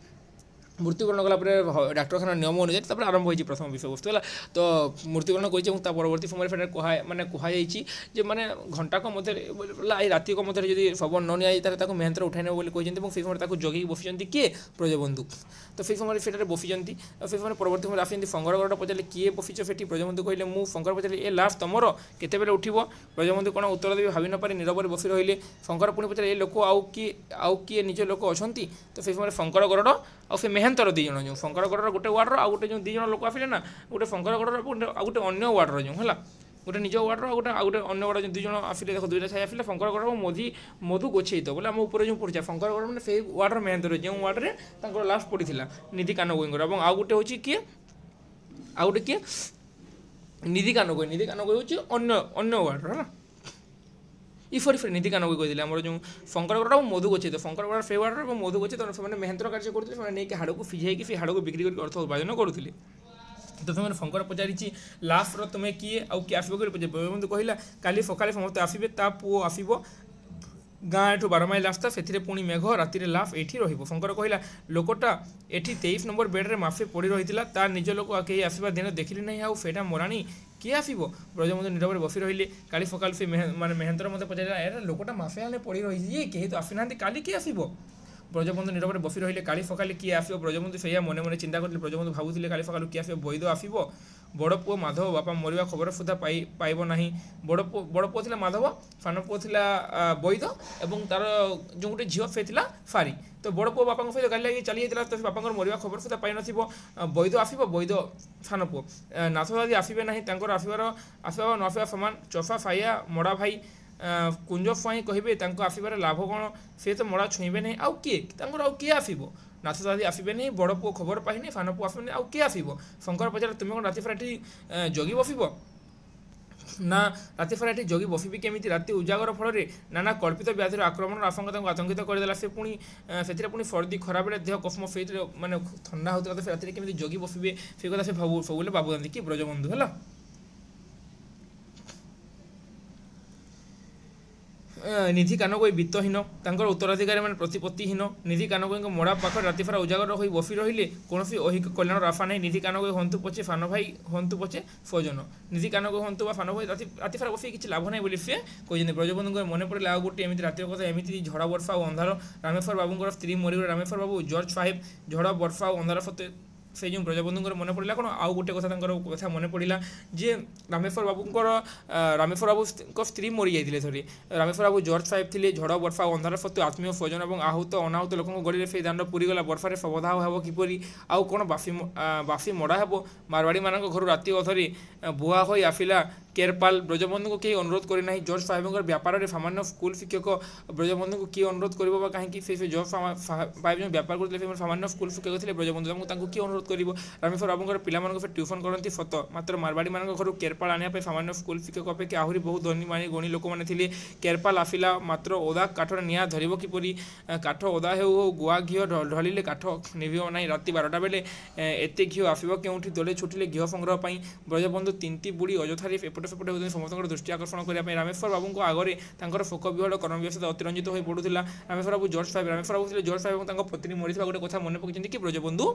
ମୃତ୍ୟୁବରଣ କଲା ପରେ ଡାକ୍ତରଖାନାର ନିୟମ ଅନୁଯାୟୀ ତାପରେ ଆରମ୍ଭ ହୋଇଛି ପ୍ରଥମ ବିଷୟବସ୍ତୁ ହେଲା। ତ ମୃତ୍ୟୁବରଣ କରିଛି ଏବଂ ତା ପରବର୍ତ୍ତୀ ସମୟରେ ସେଠାରେ କୁହାଯାଇଛି ଯେ ମାନେ ଘଣ୍ଟାକ ମଧ୍ୟରେ ଏଇ ରାତିକ ମଧ୍ୟରେ ଯଦି ଶବ ନ ନିଆଯାଇ ତାହେଲେ ତାକୁ ମେହେନ୍ତରେ ଉଠାଇ ନେବ ବୋଲି କହିଛନ୍ତି ଏବଂ ସେହି ସମୟରେ ତାକୁ ଜଗିକି ବସିଛନ୍ତି କିଏ? ବ୍ରଜବନ୍ଧୁ। ତ ସେହି ସମୟରେ ସେଠାରେ ବସିଛନ୍ତି। ଆଉ ସେହି ସମୟରେ ପରବର୍ତ୍ତୀ ସମୟରେ ଆସିଛନ୍ତି। ଶଙ୍କରଗଡ଼ ପଚାରିଲେ କିଏ ବସିଛ ସେଠି? ବ୍ରଜବନ୍ଧୁ କହିଲେ ମୁଁ। ଶଙ୍କର ପଚାରିଲେ ଏ ଲାଷ୍ଟ ତମର, କେତେବେଳେ ଉଠିବ? ବ୍ରଜବନ୍ଧୁ କ'ଣ ଉତ୍ତର ଦେବେ ଭାବି ନ ପାରି ନୀରବରେ ବସି ରହିଲେ। ଶଙ୍କର ପୁଣି ପଚାରିଲେ ଏ ଲୋକ ଆଉ କିଏ ନିଜ ଲୋକ ଅଛନ୍ତି? ତ ସେହି ସମୟରେ ଶଙ୍କରଗଡ଼ ଆଉ ସେ ମେହେନ୍ତର ଦୁଇ ଜଣ, ଯେଉଁ ଶଙ୍କରଗଡ଼ର ଗୋଟେ ୱାର୍ଡ଼ର ଆଉ ଗୋଟେ ଯେଉଁ ଦୁଇ ଜଣ ଲୋକ ଆସିଲେ ନା, ଗୋଟେ ଶଙ୍କରଗଡ଼ର ଆଉ ଗୋଟେ ଅନ୍ୟ ୱାର୍ଡ଼ର ଯେଉଁ ହେଲା, ଗୋଟେ ନିଜ ୱାର୍ଡ଼ର ଆଉ ଗୋଟେ ଅନ୍ୟ ୱାର୍ଡ଼ ଯେଉଁ ଦୁଇ ଜଣ ଆସିଲେ, ଦେଖ ଦୁଇଟା ଛାଇ ଆସିଲେ। ଶଙ୍କରଗଡ଼ ମଧୁ ଗୋଛେଇତ ବୋଲେ ଆମ ଉପରେ ଯେଉଁ ପଡ଼ିଛି ଶଙ୍କରଗଡ଼ ମାନେ ସେଇ ୱାର୍ଡ଼ର ମେହେନ୍ତର, ଯେଉଁ ୱାର୍ଡ଼ରେ ତାଙ୍କର ଲାଷ୍ଟ ପଡ଼ିଥିଲା ନିଧି କାନଗୋଇଙ୍କର ଏବଂ ଆଉ ଗୋଟେ ହେଉଛି କିଏ? ଆଉ ଗୋଟେ କିଏ? ନିଧି କାନଗୋଇ ହେଉଛି ଅନ୍ୟ ୱାର୍ଡ଼ର ହେଲା। ଫରି ନିଧି କାନଗୋଇ କହିଥିଲେ ଆମର ଯେଉଁ ଶଙ୍କରଗଡ଼ ଆଉ ମଧୁ ଗଚ୍ଛିତ, ଶଙ୍କରଗଡ଼ ସେ ୱାର୍ଡ଼ର ଏବଂ ମଧୁ ଗଚ୍ଛିତ ସେମାନେ ମେହେନ୍ତର କାର୍ଯ୍ୟ କରୁଥିଲେ। ସେମାନେ ନେଇକି ହାଡ଼କୁ ସିଝାଇକି ସେ ହାଡ଼କୁ ବିକ୍ରି କରିକି ଅର୍ଥ ଉପାର୍ଜନ କରୁଥିଲେ। ତ ସେମାନେ ଶଙ୍କର ପଚାରିଛି ଲାଷ୍ଟର ତୁମେ କିଏ ଆଉ କିଏ ଆସିବ ବୋଲି ପଚାରିବ। ବ୍ରଜବନ୍ଧୁ କହିଲା କାଲି ସକାଳେ ସମସ୍ତେ ଆସିବେ, ତା ପୁଅ ଆସିବ। ଗାଁ ଏଠୁ 12 ମାଇଲ ରାସ୍ତା, ସେଥିରେ ପୁଣି ମେଘ, ରାତିରେ ଲାଫ୍ ଏଇଠି ରହିବ। ଶଙ୍କର କହିଲା ଲୋକଟା ଏଠି 23 ନମ୍ବର ବେଡ଼୍ରେ ମାସେ ପଡ଼ି ରହିଥିଲା, ତା ନିଜ ଲୋକ କେହି ଆସିବା ଦିନ ଦେଖିଲି ନାହିଁ, ଆଉ ସେଇଟା ମରାଣି କିଏ ଆସିବ? ବ୍ରଜବନ୍ଧୁ ନୀରବରେ ବସି ରହିଲେ। କାଲି ସକାଳ ସେ ମାନେ ମେହେନ୍ତର ମୋତେ ପଚାରିଲା ଏରା ଲୋକଟା ମାସେ ହେଲେ ପଡ଼ି ରହିଛି, କେହି ତ ଆସିନାହାନ୍ତି, କାଲି କିଏ ଆସିବ? ବ୍ରଜବନ୍ଧୁ ନୀରବରେ ବସି ରହିଲେ। କାଲି ସକାଳେ କିଏ ଆସିବ? ବ୍ରଜବନ୍ଧୁ ସେଇଆ ମନେ ମନେ ଚିନ୍ତା କରିଥିଲେ। ବ୍ରଜବନ୍ଧୁ ଭାବୁଥିଲେ କାଲି ସକାଳୁ କିଏ ଆସିବ? ବୈଦ ଆସିବ। बड़ पुओ माधव बापा मरिया खबर सुधा पाइब ना बड़ पुओ थिला माधव सान पुओ थिला बैद और तार जो गोटे झील से थिला फारी तो बड़ पुओ बापा सहित गाड़ी लगे चली जाता तो बापा मरिया खबर सुधा पाई नथिबो बैद आसिबो बैद सान पुओ नाथ दादी आसबे ना आसबार आसवा न आसवा सामान चफा फाइया मड़ा भाई कुंज फाई कहे आसबार लाभ कौन सी तो मड़ा छुईबे नहीं आउ किए आसब नाथ दादी आसबे नहीं बड़ पुओ खबर पाइनी सान पुओ आसबे आउ किए आसब शंकर पचार तुम कौन राति सारा जगी बसब ना राति सारा जगी बसबी केमी राति उजागर फल नाना कल्पित व्याधि आक्रमण आशंका आतंकित करदेला से पुणी से पुणी सर्दी खरा बेले देह कफ मफ माने ठंडा होता तो राति केमी जगी बसबे से कथा से सबुले भावुँ कि ब्रजबंधु है निधि कानगोई वित्तहीन उत्तराधिकारी मैंने प्रतिपत्तिहीन निधि कानगोई मड़ा पाख राति सारा उजागर हो बसी रही कौन ऐहिक कल्याण आशा नहीं निधि कानगोई हंतु पचे फान भाई हंतु पचे स्वजन निधि कानगोई हंतु फान भाई राति सारा बस किसी लाभ नहीं सी कहते ब्रजबंधु मन पड़े आउ गोटे एमती रातिर कथा एमती झड़ बर्षा और अंधार रामेश्वर बाबूर स्त्री मरीगले रामेश्वर बाबू जॉर्ज साहेब झड़ बर्षा और अंधार सत्वे से जो ब्रजबंधुर मन पड़ा कौन आउ गोटे कथा मन पड़ा जे रामेश्वर बाबूर रामेश्वर बाबू स्त्री मरी जाते थे रामेश्वर बाबू जॉर्ज साहेब थे झड़ वर्षा और अंधार सत्वे आत्मीय स्वजन और आहूत अनाहूत लोक गली से दाण्ड पूरीगला वर्षार शवदाह हे किपरि आउ कौन बासी मड़ा हे मारवाड़ी मान घर राति अधरे बुआ हो आसिला केरपाल ब्रजबंधु को कहीं अनुरोध करना जॉर्ज साहेब व्यापार में सामान्य स्कूल शिक्षक ब्रजबंधु को किए अनुरोध कर कहीं जॉर्ज साहेब जो व्यापार करते सामान्य स्कूल शिक्षक थे ब्रजबंधु किए अनुरोध कर रामेश्वर बाबूर पिलामान फिर ट्यूशन करती सत मात्र मारवाड़ी मान घर केरपाल आने सामान्य स्कूल शिक्षक अपेक्षा आहरी बहुत धनी मानी गणी लोक मैंने केरपाल आसिला मात्र ओदा काठर निआ धरब किपरि काठ ओदा हो गुआ घी ढलिले काठ निभ ना राति 12टा बेले एत घी आसब क्योंठि दले छुटिले घी संग्रह ब्रजबंधु तीनटी बुढ़ी अजथार एपटे सेपटे होते समस्त दृष्टि आकर्षण करने रामेश्वर बाबू आगे शोक विहल कर्म व्यवस्था अतिरंजित हो पड़ूला रामेश्वर बाबू जॉर्ज साहेब जॉर्ज साहेब पत्नी मरी गोटे कथा मन पकड़ कि ब्रजबंधु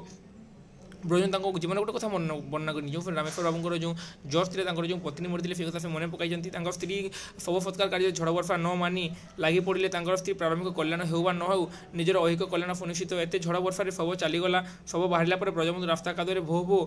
ब्रजबंधु जीवन गोटे कथा वर्णना कर जो रामेश्वर बाबूर जो जज थे जो पत्नी मरी से कथा से मन पकई स्त्री शव सत्कार कार्य झड़ वर्षा न मानी लगी पड़े स्त्री प्रारंभिक कल्याण हो न हो निजर ऐहिक कल्याण सुनिश्चित एत झड़ वर्षा शव चलीगला शव बाहर पर ब्रजबंधु रास्ता कादे भो भो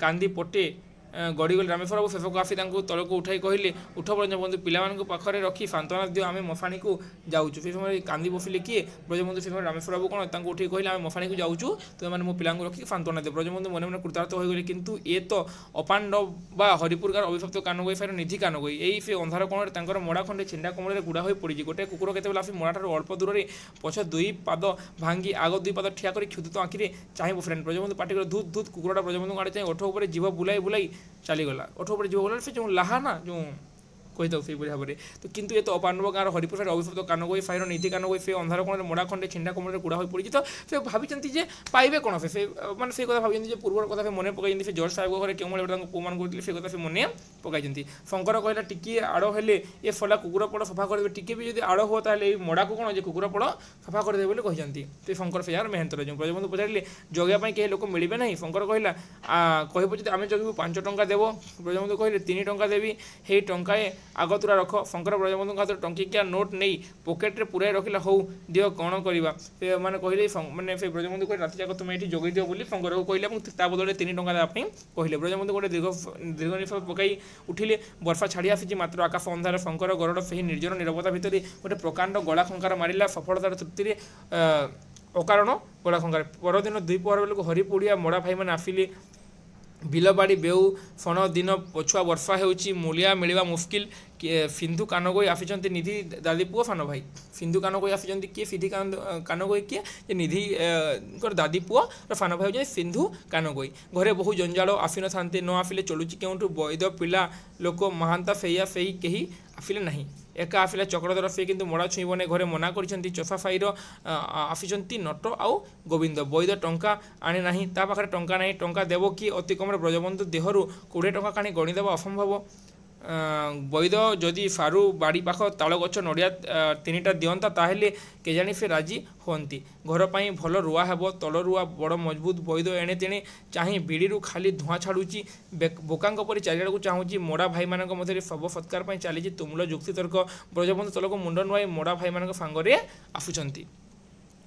कांदी पटे गड़ीगले रामेश्वर बाबू शेष को आसी तल को उठाई कहले उठ ब्रजबंधु पिलामान पाखे रखी सांत्वना दियो आम मशाणी को जाऊँ से समय कांदी बसिले किए ब्रजबंधु से समय रामेश्वर बाबू कौन उठे कहले आम मशाणी को जाऊँ तो मैंने मो पिला रखी सांत्वना दे ब्रजबंधु मन मन कृतार्थ हो गले किंतु ये तो अपांड बा हरिपुरगार अभिशप्त कानगोई फायर निधि कानगोई यही से अंधार कोण मड़ा खंडे छिंडा कमल गुड़ा हो पड़ी गोटे कुकुर केतबेले आसी मड़ाठार अल्प दूर में पछ दुई पाद भांगी आग दुई पाद ठिया कर क्षुदित आखिरे चाहे फ्रेंड ब्रजबंधु पाटी कर धूत धूत कुकुरटा ब्रजबंधु आड़े चाहे ओठ उपर जीव बुलाई बुलाई चलीगला ओठ उपर जीव बुला से जो लाहा ना जो कही था से भाव में तो किंतु ये तो अपांडव गाँव हरिपुर साइड अभिशप्त कानगोई फायर निधि कानगोई से अंधार कोण मड़ा खंडे छिंडा कमल गुड़ा हो पड़ी तो से भाई जे पाइबे कौन से मैंने से कथा भाई पूर्व कथा मन पकई से जॉर्ज साहेब घर क्यों पुमान करते से कथा से मन पकई शंकर कहला टिके आड़ हेले ये फला कुकुर पड़ सफा करदे टिके भी मड़ा हो ताले मड़ा को कौन कुकुर पड़ सफा करदे बोली कहते से शंकर से यार मेहनतर जो ब्रजबंधु पचारे जगह कहीं लोक मिलबे ना शंकर कहला कहब जी आम जगू 5 टंका देव ब्रजबंधु कहले 3 टंका देवी हे टंकाए आग तुरा रख शंकर ब्रजबंधु हाथ टंकिकिया नोट नहीं पकेट्रे पुराई रखिला हो दिह कौन करवा से मैंने कहले मैंने से ब्रजबंधु कह रात जाक तुम ये जगै दिव बोली शंकर को कहले बदले 3 टंका देवाई कहले ब्रजबंधु गोटे दीर्घ निश्वास पकई उठिले वर्षा छाड़ी आसी मात्र आकाश अंधार शंकर गरड़ से निर्जन निरवता भितर गोटे प्रकांड गला खंकार मारा सफलतार तृप्ति अकारण गला खंकार परदिन 2 पहर बेलू हरिपुड़िया मड़ा भाई मैंने आसिले बिलबाड़ी बेउ फण दिन पछुआ वर्षा होउची मूलिया मिलवा मुस्किल सिंधु कानगोई आसिचंती निधि दादी पुओ फान भाई सिंधु कानगोई आसिचंती किए सिंधु कानगोई किए निधि दादी पुओ फान भाई होते सिंधु कानगोई घरे बहु जंजाल आसी न थांते न आसिले चलुची केउठु वैद पिला लोक महांता फेया फेई केही आसिले नहीं एका आसिला चक्रधर से किंतु मड़ा छुईबने घरे मना कर चफा फाईर आसिचंती नट आउ गोविंद वैद टंका आने नहीं ता पाखरे टंका नहीं टंका देव कि अति कम ब्रजबंधु देहरु 20 टंका काणी गणिदेवा असंभव वैद जदि सारू बाड़ी पाख ताल गछ नड़िया 3टा दिंता ताहले केजाणी से राजी हंती घर पर भल रुआ हेब तल रुआ बड़ मजबूत वैद एणे तेणे चाहे बिड़ी खाली धूआ छाड़ुची बोकांग परी चारिआड़ को चाहूँगी मड़ा भाई मान मध्य शव सत्कार चली तुमुल जुक्ति तर्क ब्रजबंधु तलक मुंड नुआई मड़ा भाई मान सांगे आसुंच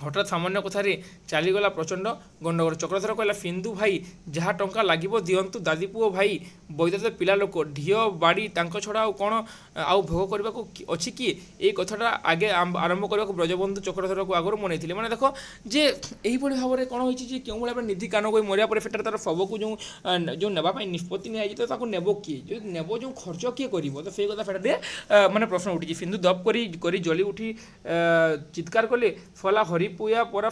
হঠাৎ সামান্য কথারে চালিগলা প্রচণ্ড গণ্ডগোল। চক্রধর কহিলা, ফিন্দু ভাই যাহা টঙ্কা লাগিব দিয়ন্তু, দাদি পুଅ ভাই বৈদ্যুত পিলা লোক, ঢিଅ বাড়ি তাঙ্ক ছড়া ଆଉ କ'ଣ ଆଉ ଭୋଗ କରିବାକୁ ଅଛି କି? এই কথাটা আগে আরম্ভ କରିବାକୁ ব্রজবন্ধু চক্রধরକୁ ଆଗରୁ ମନେଇଥିଲେ। ମାନେ ଦେଖ ଯେ ଏହିଭଳି ଭାବରେ କ'ଣ ହୋଇଛି ଯେ କେଉଁଭଳି ଭାବରେ ନିଧି କାନକୁ ମରିବା ପରେ ସେଠାରେ ତାର ଶବକୁ ଯେଉଁ ନେବା ପାଇଁ ନିଷ୍ପତ୍ତି ନିଆଯାଇଛି, ତ ତାକୁ ନେବ କିଏ? ଯଦି ନେବ ଯେଉଁ ଖର୍ଚ୍ଚ କିଏ କରିବ? ତ ସେଇ କଥା ସେଠାରେ ମାନେ ପ୍ରଶ୍ନ ଉଠିଛି। ଫିନ୍ଦୁ ଦପ କରି ଜଳି ଉଠି ଚିତ୍କାର କଲେ, ଫଲା ହରିପୁୟା ପରା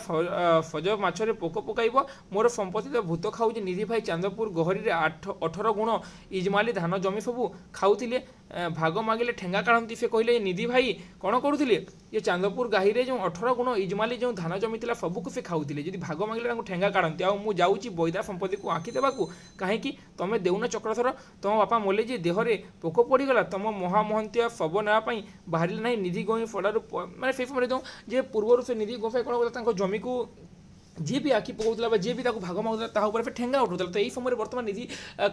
ଫଜ ମାଛରେ ପୋକ ପକାଇବ, ମୋର ସମ୍ପତ୍ତି ତ ଭୂତ ଖାଉଛି। ନିଧି ଭାଇ ଚାନ୍ଦପୁର ଗହରିରେ 18 ଗୁଣ ଇଜମାଲି ଧାନ ଜମି ସବୁ ଖାଉଥିଲେ, ଭାଗ ମାଗିଲେ ଠେଙ୍ଗା କାଢ଼ନ୍ତି। ସେ କହିଲେ, ନିଧି ଭାଇ କ'ଣ କରୁଥିଲେ? ଯେ ଚାନ୍ଦପୁର ଗାହିରେ ଯେଉଁ 18 ଗୁଣ ଇଜମାଲି ଯେଉଁ ଧାନ ଜମି ଥିଲା ସବୁକୁ ସେ ଖାଉଥିଲେ, ଯଦି ଭାଗ ମାଗିଲେ ତାଙ୍କୁ ଠେଙ୍ଗା କାଢ଼ନ୍ତି। ଆଉ ମୁଁ ଯାଉଛି ବୈଦା ସମ୍ପତ୍ତିକୁ ଆଙ୍କି ଦେବାକୁ। କାହିଁକି ତମେ ଦେଉନ ଚକ୍ରଧର? ତମ ବାପା ମଲେ ଯେ ଦେହରେ ପୋକ ପଡ଼ିଗଲା, ତମ ମହାମହନ୍ତିଆ ଶବ ନେବା ପାଇଁ ବାହାରିଲେ ନାହିଁ। ନିଧି ଗୋଇଁ ଫଡ଼ାରୁ ମାନେ ସେଇ ସମୟରେ ଯେଉଁ ଯେ ପୂର୍ବରୁ ସେ ନିଧି ଗୋପାଇ କ'ଣ କରୁଥିଲା, ତାଙ୍କ ଜମିକୁ ଯିଏ ବି ଆଖି ପକାଉଥିଲା ବା ଯିଏ ବି ତାକୁ ଭାଗ ମାଗୁଥିଲା ତାହା ଉପରେ ଠେଙ୍ଗା ଉଠୁଥିଲା। ତ ଏହି ସମୟରେ ବର୍ତ୍ତମାନ ନିଧି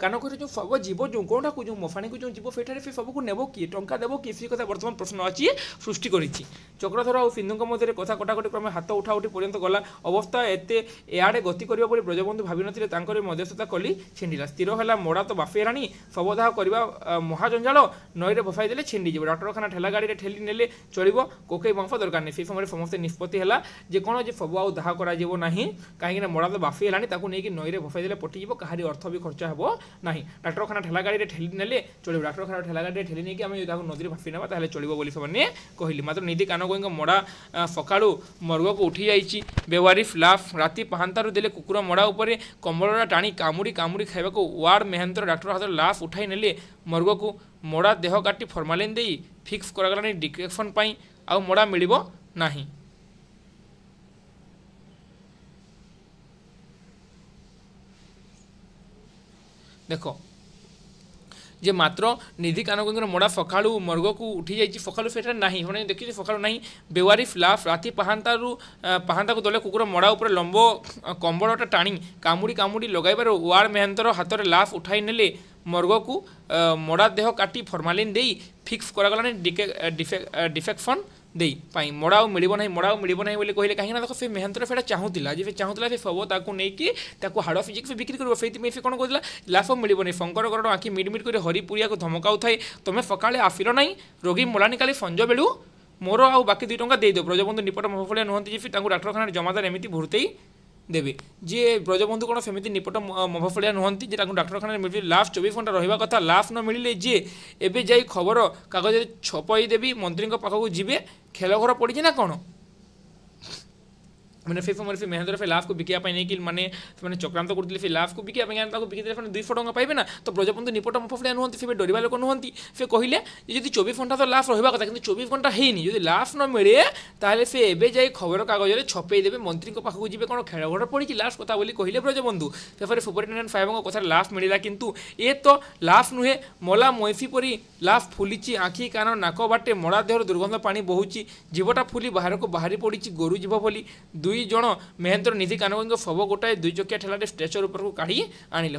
କାନକରେ ଯେଉଁ ଶବ ଯିବ, ଯେଉଁ କୋଣଟାକୁ ଯେଉଁ ମଶାଣିକୁ ଯେଉଁ ଯିବ, ସେଠାରେ ସେ ସବୁକୁ ନେବ କିଏ? ଟଙ୍କା ଦେବ କିଏ? ସେ କଥା ବର୍ତ୍ତମାନ ପ୍ରଶ୍ନ ଅଛି ସୃଷ୍ଟି କରିଛି। ଚକ୍ରଧର ଆଉ ସିନ୍ଧୁଙ୍କ ମଧ୍ୟରେ କଥା କଟାକଟି କ୍ରମେ ହାତ ଉଠାଉଠି ପର୍ଯ୍ୟନ୍ତ ଗଲା। ଅବସ୍ଥା ଏତେ ଏଆଡ଼େ ଗତି କରିବ ବୋଲି ବ୍ରଜବନ୍ଧୁ ଭାବିନଥିଲେ। ତାଙ୍କର ମଧ୍ୟସ୍ଥତା କଲି ଛିଣ୍ଡିଲା। ସ୍ଥିର ହେଲା ମୋଡ଼ା ତ ବାଫି ହେଲାଣି, ଶବଦାହ କରିବା ମହାଜଞ୍ଜାଳ, ନଈରେ ଭସାଇ ଦେଲେ ଛିଣ୍ଡିଯିବ। ଡାକ୍ତରଖାନା ଠେଲା ଗାଡ଼ିରେ ଠେଲି ନେଲେ ଚଳିବ, କୋକେଇ ବାମ୍ଫ ଦରକାର ନାହିଁ। ସେହି ସମୟରେ ସମସ୍ତେ ନିଷ୍ପତ୍ତି ହେଲା ଯେ କ'ଣ ଯେ ଶବ ଆଉ ଦାହ କରାଯିବ ନାହିଁ, କାହିଁକିନା ମୋଡ଼ା ତ ବାଫି ହେଲାଣି, ତାକୁ ନେଇକି ନଈରେ ଭସାଇ ଦେଲେ ପଟିଯିବ, କାହାରି ଅର୍ଥ ବି ଖର୍ଚ୍ଚ ହେବ ନାହିଁ। ଡାକ୍ତରଖାନା ଠେଲା ଗାଡ଼ିରେ ଠେଲି ନେଲେ ଚଳିବ, ଡାକ୍ତରଖାନା ଠେଲା ଗାଡ଼ିରେ ଠେଲି ନେଇକି ଆମେ ଯଦି ତାକୁ ନଦୀରେ ଭାସି ନେବା ତାହେଲେ ଚଳିବ ବୋଲି ସେମାନେ କହିଲେ। ମାତ୍ର ନିଧି କାନଗୋଇଙ୍କ ମୋଡ଼ା ସକାଳୁ ମର୍ଗକୁ ଉଠି ଯାଇଛି। ବେୱାରିଫ ଲାଫ୍ ରାତି ପାହାନ୍ତାରୁ ଦେଲେ କୁକୁର ମୋଡ଼ା ଉପରେ କମ୍ବଳଟା ଟାଣି କାମୁଡ଼ି କାମୁଡ଼ି ଖାଇବାକୁ ୱାର୍ଡ ମେହେନ୍ତ୍ର ଡାକ୍ତର ହାତରେ ଲାଫ୍ ଉଠାଇ ନେଲେ ମର୍ଗକୁ। ମୋଡ଼ା ଦେହ କାଟି ଫର୍ମାଲିନ୍ ଦେଇ ଫିକ୍ସ କରାଗଲାଣି ଡିକେକ୍ସନ୍ ପାଇଁ, ଆଉ ମୋଡ଼ା ମିଳିବ ନାହିଁ। ଦେଖ ଯେ ମାତ୍ର ନିଧି କାନଗୋଇଙ୍କର ମୋଡ଼ା ସକାଳୁ ମର୍ଗକୁ ଉଠି ଯାଇଛି, ସକାଳୁ ସେଠାରେ ନାହିଁ, ମାନେ ଦେଖିଛି ସକାଳୁ ନାହିଁ। ବେୱାରିଫ ଲାଫ୍ ରାତି ପାହାନ୍ତାକୁ ଦଳେ କୁକୁର ମୋଡ଼ା ଉପରେ ଲମ୍ବ କମ୍ବଳଟା ଟାଣି କାମୁଡ଼ି କାମୁଡ଼ି ଲଗାଇବାରୁ ୱାର୍ଡ ମେହେନ୍ତ୍ର ହାତରେ ଲାଫ୍ ଉଠାଇ ନେଲେ ମର୍ଗକୁ। ମୋଡ଼ା ଦେହ କାଟି ଫର୍ମାଲିନ୍ ଦେଇ ଫିକ୍ସ କରାଗଲାଣି ଡିଫେକ୍ସନ୍ ଦେଇ ପାଇଁ, ମୋଡ଼ା ଆଉ ମିଳିବ ନାହିଁ, ମୋଡ଼ା ଆଉ ମିଳିବ ନାହିଁ ବୋଲି କହିଲେ। କାହିଁକିନା ଦେଖ ସେ ମେହେନ୍ତ୍ର ସେଇଟା ଚାହୁଁଥିଲା, ଯେ ସେ ଚାହୁଁଥିଲା ସେ ଶବ ତାକୁ ନେଇକି ତାକୁ ହାଡ଼ ଫିଜିକି ସେ ବିକ୍ରି କରିବ, ସେଇଥିପାଇଁ ସେ କ'ଣ କହୁଥିଲା ଲାଫ ମିଳିବନି। ଶଙ୍କର ଗରଡ଼ ଆଖି ମିଟ୍ ମିଟ୍ କରି ହରିପୁରିଆକୁ ଧମକାଉଥାଏ, ତମେ ସକାଳେ ଆସିଲ ନାହିଁ, ରୋଗୀ ମଲାଣି କାଲି ସଞ୍ଜ ବେଳୁ, ମୋର ଆଉ ବାକି 2 ଟଙ୍କା ଦେଇଦେବ। ବ୍ରଜବନ୍ଧୁ ନିପଟ ମଫଳିଆ ନୁହନ୍ତି ଯେ ତାଙ୍କୁ ଡାକ୍ତରଖାନାରେ ଜମାଦାର ଏମିତି ଭୁର୍ତେଇ ଦେବେ। ଯେ ବ୍ରଜବନ୍ଧୁ କ'ଣ ସେମିତି ନିପଟ ମଫଳିଆ ନୁହନ୍ତି ଯେ ତାଙ୍କୁ ଡାକ୍ତରଖାନାରେ ମିଳିବେ। ଲାଫ୍ 24 ଘଣ୍ଟା ରହିବା କଥା, ଲାଫ୍ ନ ମିଳିଲେ ଯେ ଏବେ ଯାଇ ଖବର କାଗଜରେ ଛପାଇ ଦେବି, ମନ୍ତ୍ରୀଙ୍କ ପାଖକୁ ଯିବେ, ଖେଳ ଘର ପଡ଼ିଛି ନା କ'ଣ? ମାନେ ସେ ସମୟରେ ସେ ମେହେନ୍ଦ୍ର ସେ ଲାଫ୍କୁ ବିକିବା ପାଇଁ ନେଇକି ମାନେ ସେମାନେ ଚକ୍ରାନ୍ତ କରୁଥିଲେ, ସେ ଲାଫ୍କୁ ବିକିବା ପାଇଁ ତାକୁ ବିକିଦେଲେ ସେମାନେ 200 ଟଙ୍କା ପାଇବେ ନା। ତ ବ୍ରଜବନ୍ଧୁ ନିପଟ ମଫଳିଆ ନୁହନ୍ତି, ସେ ଡରିବା ଲୋକ ନୁହନ୍ତି। ସେ କହିଲେ ଯଦି 24 ଘଣ୍ଟା ତ ଲାଫ୍ ରହିବା କଥା, କିନ୍ତୁ 24 ଘଣ୍ଟା ହେଇନି, ଯଦି ଲାଫ୍ ନ ମିଳେ ତାହେଲେ ସେ ଏବେ ଯାଇ ଖବର କାଗଜରେ ଛପେଇ ଦେବେ, ମନ୍ତ୍ରୀଙ୍କ ପାଖକୁ ଯିବେ, କ'ଣ ଖେଳ ଘର ପଡ଼ିଛି ଲାଫ୍ କଥା ବୋଲି କହିଲେ ବ୍ରଜବନ୍ଧୁ। ସେପରେ ସୁପରିଟେଣ୍ଡେଣ୍ଟ ସାହେବଙ୍କ କଥାରେ ଲାଫ୍ ମିଳିଲା, କିନ୍ତୁ ଏ ତ ଲାଫ୍ ନୁହେଁ, ମଲା ମଇଁଷି ପରି ଲାଫ୍ ଫୁଲିଛି, ଆଖି କାନ ନାକ ବାଟେ ମଡ଼ା ଦେହରୁ ଦୁର୍ଗନ୍ଧ ପାଣି ବହୁଛି, ଜୀବଟା ଫୁଲି ବାହାରକୁ ବାହାରି ପଡ଼ିଛି ଗୋରୁ ଜୀବ ବୋଲି। 2 ଜଣ ମେହେନ୍ତ୍ର ନିଧି କାନଗୋଇଙ୍କ ଶବ ଗୋଟାଏ 2 ଚକିଆ ଠେଲାରେ ଷ୍ଟ୍ରେଚର ଉପରକୁ କାଢ଼ି ଆଣିଲେ।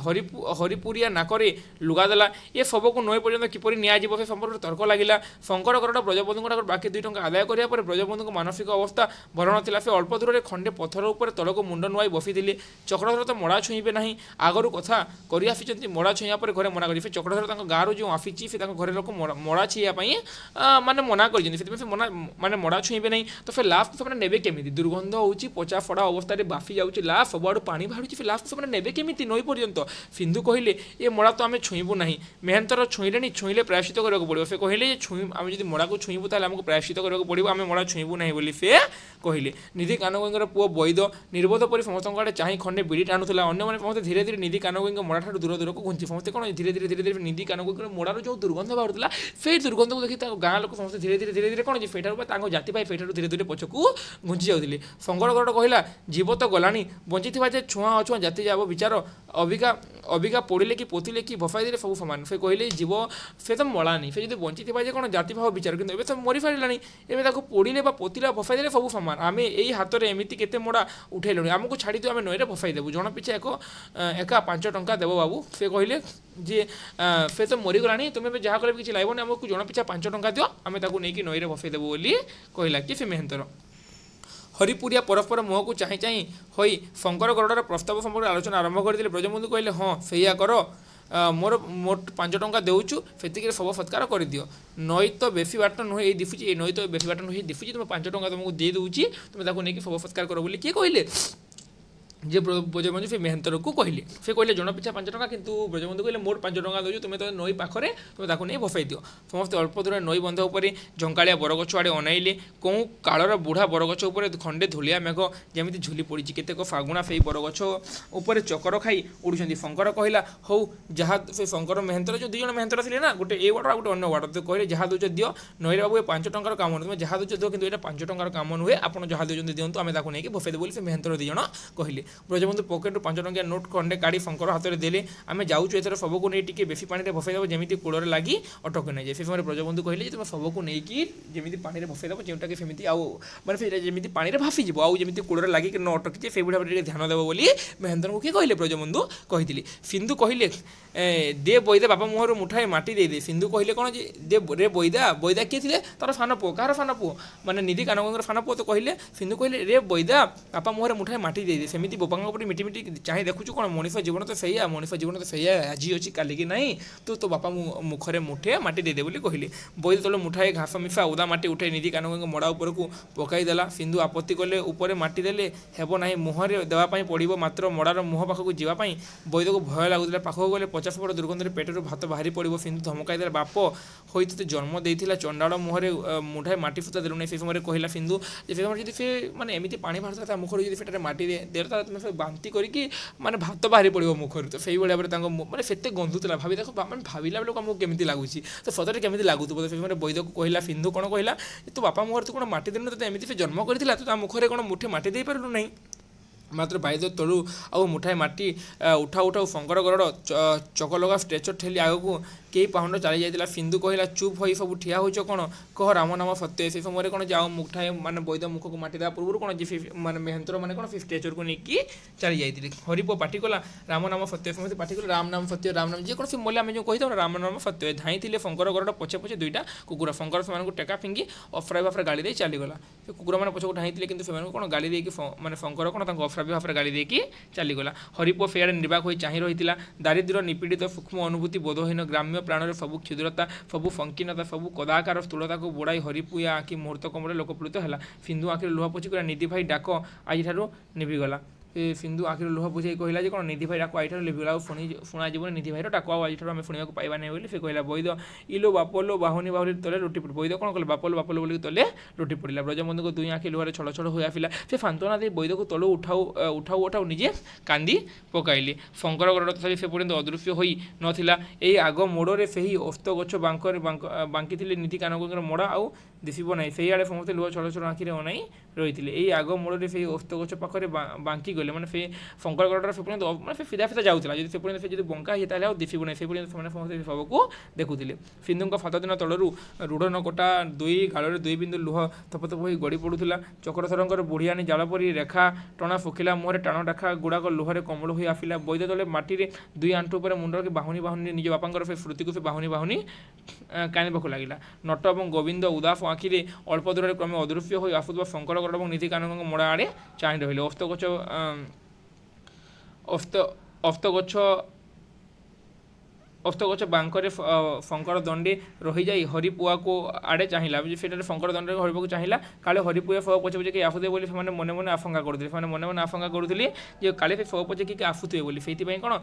ହରିପୁରିଆ ନାକରେ ଲୁଗା ଦେଲା। ଏ ଶବକୁ ନଈ ପର୍ଯ୍ୟନ୍ତ କିପରି ନିଆଯିବ ସେ ସମ୍ପର୍କରେ ତର୍କ ଲାଗିଲା। ଶଙ୍କର ଗରଡ଼ ବ୍ରଜବନ୍ଧୁଙ୍କ ଠାରୁ ବାକି 2 ଟଙ୍କା ଆଦାୟ କରିବା ପରେ ବ୍ରଜବନ୍ଧୁଙ୍କ ମାନସିକ ଅବସ୍ଥା ଭଲ ନଥିଲା। ସେ ଅଳ୍ପ ଦୂରରେ ଖଣ୍ଡେ ପଥର ଉପରେ ତଳକୁ ମୁଣ୍ଡ ନୁଆଇ ବସିଥିଲେ। ଚକ୍ରଧର ତ ମୋଡ଼ା ଛୁଇଁବେ ନାହିଁ, ଆଗରୁ କଥା କରି ଆସିଛନ୍ତି, ମୋଡ଼ା ଛୁଇଁବା ପରେ ଘରେ ମନା କରିବେ। ସେ ଚକ୍ରଧର ତାଙ୍କ ଗାଁରୁ ଯେଉଁ ଆସିଛି, ସେ ତାଙ୍କ ଘରେ ଲୋକ ମୋଡ଼ା ଛୁଇଁବା ପାଇଁ ମାନେ ମନା କରିଛନ୍ତି, ସେଥିପାଇଁ ସେ ମାନେ ମୋଡ଼ା ଛୁଇଁବେ ନାହିଁ। ତ ସେ ଲାଫ୍କୁ ସେମାନେ ନେବେ କେମିତି? ଦୁର୍ଗନ୍ଧ ହେଉଛି, ପଚା ଫଡ଼ା ଅବସ୍ଥାରେ ବାଫି ଯାଉଛି ଲାଫ୍, ସବୁଆଡ଼ୁ ପାଣି ବାହାରୁଛି, ସେ ଲାଫ୍କୁ ସେମାନେ ନେବେ କେମିତି ନଈ ପର୍ଯ୍ୟନ୍ତ? ସିନ୍ଧୁ କହିଲେ ଏ ମୋଡ଼ା ତ ଆମେ ଛୁଇଁବୁ ନାହିଁ। ମେହେନ୍ତ୍ର ଛୁଇଁଲେଣି, ଛୁଇଁଲେ ପ୍ରାୟଶ୍ଚିତ କରିବାକୁ ପଡ଼ିବ। ସେ କହିଲେ ଯେ ଆମେ ଯଦି ମୋଡ଼ାକୁ ଛୁଇଁବୁ ତାହେଲେ ଆମକୁ ପ୍ରାୟଶ୍ଚିତ କରିବାକୁ ପଡ଼ିବ, ଆମେ ମୋଡ଼ା ଛୁଇଁବୁ ନାହିଁ ବୋଲି ସେ କହିଲେ। ନିଧି କାନଗୋଇଙ୍କର ପୁଅ ବୈଦ ନିର୍ବୋଧ ପରି ସମସ୍ତଙ୍କ ଆଡ଼େ ଚାହିଁ ଖଣ୍ଡେ ବିଡ଼ି ଟାଣୁଥିଲା। ଅନ୍ୟମାନେ ସମସ୍ତେ ଧୀରେ ଧୀରେ ନିଧି କାନଗୋଇଙ୍କ ମୋଡ଼ାଠାରୁ ଦୂର ଦୂରକୁ ଘୁଞ୍ଚି, ସମସ୍ତେ କ'ଣ ଧୀରେ ଧୀରେ ନିଧି କାନଗୋଇଙ୍କର ମୋଡ଼ାରୁ ଯେଉଁ ଦୁର୍ଗନ୍ଧ ବାହାରୁଥିଲା, ସେଇ ଦୁର୍ଗନ୍ଧକୁ ଦେଖି ତାଙ୍କ ଗାଁ ଲୋକ ସମସ୍ତେ ଧୀରେ ଧୀରେ କ'ଣ ଯେ ସେଇଠାରୁ ତାଙ୍କ ଜାତି ପାଇଁ ସେଇଠାରୁ ଧୀରେ ଧୀରେ ପଛକୁ ଘୁଞ୍ଚି ଯାଉଥିଲେ। ଶଙ୍କର ଗରଡ଼ କହିଲା, ଜୀବ ତ ଗଲାଣି, ବଞ୍ଚିଥିବା ଯେ ଛୁଆଁ ଅଛୁଆଁ ଜାତି যাব ବିଚାର, ଅବିକା ପୋଡ଼ିଲେ କି ପୋତିଲେ କି ଭସାଇ ଦେଲେ ସବୁ ସମାନ। ସେ କହିଲେ ଜୀବ ସେ ତ ମଳାନି, ସେ ଯଦି ବଞ୍ଚିଥିବା ଯେ କ'ଣ ଜାତି ଭାବ ବିଚାର, କିନ୍ତୁ ଏବେ ତ ମରିପାରିଲାଣି, ଏବେ ତାକୁ ପୋଡ଼ିଲେ ବା ପୋତିଲେ ଭସାଇ ଦେଲେ ସବୁ ସମାନ। ଆମେ ଏଇ ହାତରେ ଏମିତି କେତେ ମୋଡ଼ା ଉଠେଇଲୁଣି, ଆମକୁ ଛାଡ଼ି ଦିଅ, ଆମେ ନଈରେ ଭସାଇ ଦେବୁ, ଜଣ ପିଛା ଏକା 5 ଟଙ୍କା ଦେବ ବାବୁ। ସେ କହିଲେ ଯେ ସେ ତ ମରିଗଲାଣି, ତୁମେ ଏବେ ଯାହା କଲେ ବି କିଛି ଲାଗିବନି, ଆମକୁ ଜଣ ପିଛା 5 ଟଙ୍କା ଦିଅ, ଆମେ ତାକୁ ନେଇକି ନଈରେ ଭସାଇ ଦେବୁ ବୋଲି କହିଲା କି ସେ ମେହେନ୍ତ୍ର। हरिपुरिया परस्पर मुह को चाहीं चाहीं होई शंकर गरुड़र प्रस्ताव संपर्क आलोचना आरंभ करते ब्रजबंधु कहले हाँ सैया कर मोर मोट 5 टंका देउछु सेतिके शव सत्कार कर दियो नई तो बेसी बाट नुहे ये दिफुची ये नई तो बेसी बाट नुहे दिफुची तुम 5 टंका तुमको दे दूची तुम ताको नहीं शव सत्कार कर बोली किए कहले जे ब्रजबंधु से मेहंतर को कहले से कहले जन पिछा 5 टंका किंतु ब्रजबंधु कहले मोर 5 टंका दौଛୁ तुम तो नई पाखरे तुम ताको नहीं भसाई दियो समस्त अल्प दूर नई बंध उपर झंकालिया बरगछ आड़े अनाइले कौ कालर बुढ़ा बरगछ उपर खंडे धूलिया मेघ जमी झुली पड़ी केतेक फागुणा से बरगछ उपर चकर खाई उड़ुंट शंकर कहला हौ जहाँ से शंकर मेहंतर जो 2 जन मेहंतर थे ना गोटे ए वाटर गोटे अन्य वाटर तो कहले जहाँ दौच दियो नई बाबू 5 टंकार काम तुम जहाँ दौच दियो कि 5 टंकार काम नुहे आप जहाँ दौरान दिंतु आम ताको नहीं भसाई देव से मेहंतर 2 जन कहले ब्रजबंधु पकेट 5 टंकिया नोट खंडे काढ़ी शंकर हाथ में देले आम जाऊँ एथर सबको नहीं टी बेसी पानी भसाई देव जमी कूलर लगी अटक नहीं जाए से समय ब्रजबंधु कहले तुम सबको नहीं जमी पानी भसाई देव जोटा कि सेमती माने जमी पानी भासीज आउ जमी कूलर लगी न अटकी से भाव में ध्यान देव बोली महेंद्र को किए कहले ब्रजबंधु कही सिंधु कहले दे बैदा बापा मुहर मुठाए माटी दे सिंधु कहले कौन दे रे बैदा बैदा किए थे तार सान पुओ कहार सान पुओ माने निधि कानगंगर सान पुओ तो कहले सिंधु कहले रे बैदा बापा मुहर मुठाए माटी दे सेमती बोपांग ऊपर मिटी मिटी चाहे देखु कौन मनीष जीवन तो सैया मनीष जीवन तो सैया आज अच्छी काली की नहीं तो बापा मुखरे मुठे माटी दे बोली कहले बैद तले मुठाए घास मिशा उदा माटी उठे निधि कानगंग मड़ा उपर को पकईदेला सिंधु आपत्ति कले ऊपर माटी देले हेब ना मुहरे देवाई पड़ो मात्र मड़ार मुह पाखक जावाई बैद को भय लगुला पाखक गले 50 फुट दुर्गंधे पेटर भात बाहरी पड़ो सिंधु धमकाईदेला बाप हो तो जन्म देता चंडाल मुहरे मुठाए माटी फुता देलु से समय कहला सिंधु जी से माने एमती पानी बाहर मुखर जो माटी दे तुम बांति करके माने भात बाहरी पड़ो मुखर तो से भाव में मैंने से गंधुला भावी देख मैंने भाविला बेलू आमको केमी लगुच तो सतरे केमी लगुव से बैद को कहला सिंधु कौन कहला तो बापा मुहर तो कौन माटी देनु तो एमती से जन्म करता तो मुखरे कौन मुठे माटी दे पारू नहीं मात्र बैद तलु आउ मुठाए माटी उठाऊ उठाऊ शंकर गरुड़ चक लगा स्ट्रेचर ठेली आग को कई पाउंड चली जाता सिंधु कहला चुप हो सब ठिया हो कौन कह राम नाम सत्य से समय कौन जाओ मुठाए माने बैद मुख को माटी देवा पूर्व कौन माने मेहंतर मैंने कौन स्ट्रेचर को लेकिन चली जाते हरिपुओ पाटी कला राम नाम सत्य समस्त पाटी कले राम नाम सत्य राम नाम जेको मोले आम जो कही राम नाम सत्य धाई शंकर गरुड़ पछे पछे 2टा कुकुर शंकर से टेका फिंगी अफरा बाफरा गाड़ी दे चलीगला कुकुर मैंने पछक धाई कि कौन गाड़ी देकी माने शंकर कौन अफरा भाव में गाड़ी देकी चलीगला हरिपुओ फेयर निर्वाक हो चाह रही दारिद्र्य निपीड़ित सूक्ष्म अनुभूति बोधहीन ग्राम्य प्राणर सबू क्षुद्रता सबू संकीर्णता सबू कदाकार स्थूलता को बुड़ाई हरिपुया आखि मुहूर्त कमरे लोकप्रिय है सिंधु आखिर लुह पोछि कर निधि भाई डाक आज निभिगला सिंधु आखिर लुह बुझे कहला कौन निधि भाई डाक आज लिभिगला शुणा जीवन निधि भाईर डाक आज आम शुणा पाइबा नहीं बोली से कहला बैद इलो बापलो बाहुनी बाहुली तले लुटी पड़ बैद कौन कल बापलो बापलो बोली तले लुटी पड़ा ब्रजबंधु को 2 आखि लुहार छड़ छड़ हो आसिला से सांत्वना दे बैद को तलू उठाऊ उठाऊ उठाऊ निजे कांदी पकाइले शंकर गरुड़ तथापि से पर्यंत अदृश्य होई नथिला एई आग मोड़े से ही अस्त गछ बांकी निधि कानगंगर मड़ा आउ दिशब ना से आड़े समस्त लुह छड़ छड़ आखिरे अनाई रही आग मोड़े से अस्त गछ पाखे बांकी गले मैंने से शंकर गरुड़ से पर्यंत मैंने फिदा फिदा जाऊला से पर्यंत से बंका होता है दिशब ना से पर्यंत समस्त सबको देखुले सिंधु 7 दिन तलू रूढ़ नकटा 2 गाल 2 बिंदु लुह थपथप हो गड़ी पड़ूला चक्र थरंकर बुढ़ियानी जालपरी रेखा टणा फुकिला मुहरे टाण डाखा गुड़ाक लुहरे कमल हो आसिला बैद तले माटी 2 आंठू पर मुंड रखी बाहुनी बाहुनी निज बापांकर से श्रुति को से बाहुनी बाहुनी कानिबाक लगिला नट और गोविंद उदास आखिरे अल्प दूर क्रमे अदृश्य हो आसुवा शंकर गरुड़ और निधि कानगंग मड़ा आड़े चाह रही अस्तगछ बांकरे शंकर दंडे रही जाई हरिपुआ को आड़े चाहिला से शंकर दंडे हरिपुआ को चाहिला काले हरिपुआ फव पचे पचे कि आसुदे बोली से मने मने आशंका करते मने मने आशंका करुले जे काले से फव पचे कि आसुथे बोली से कौन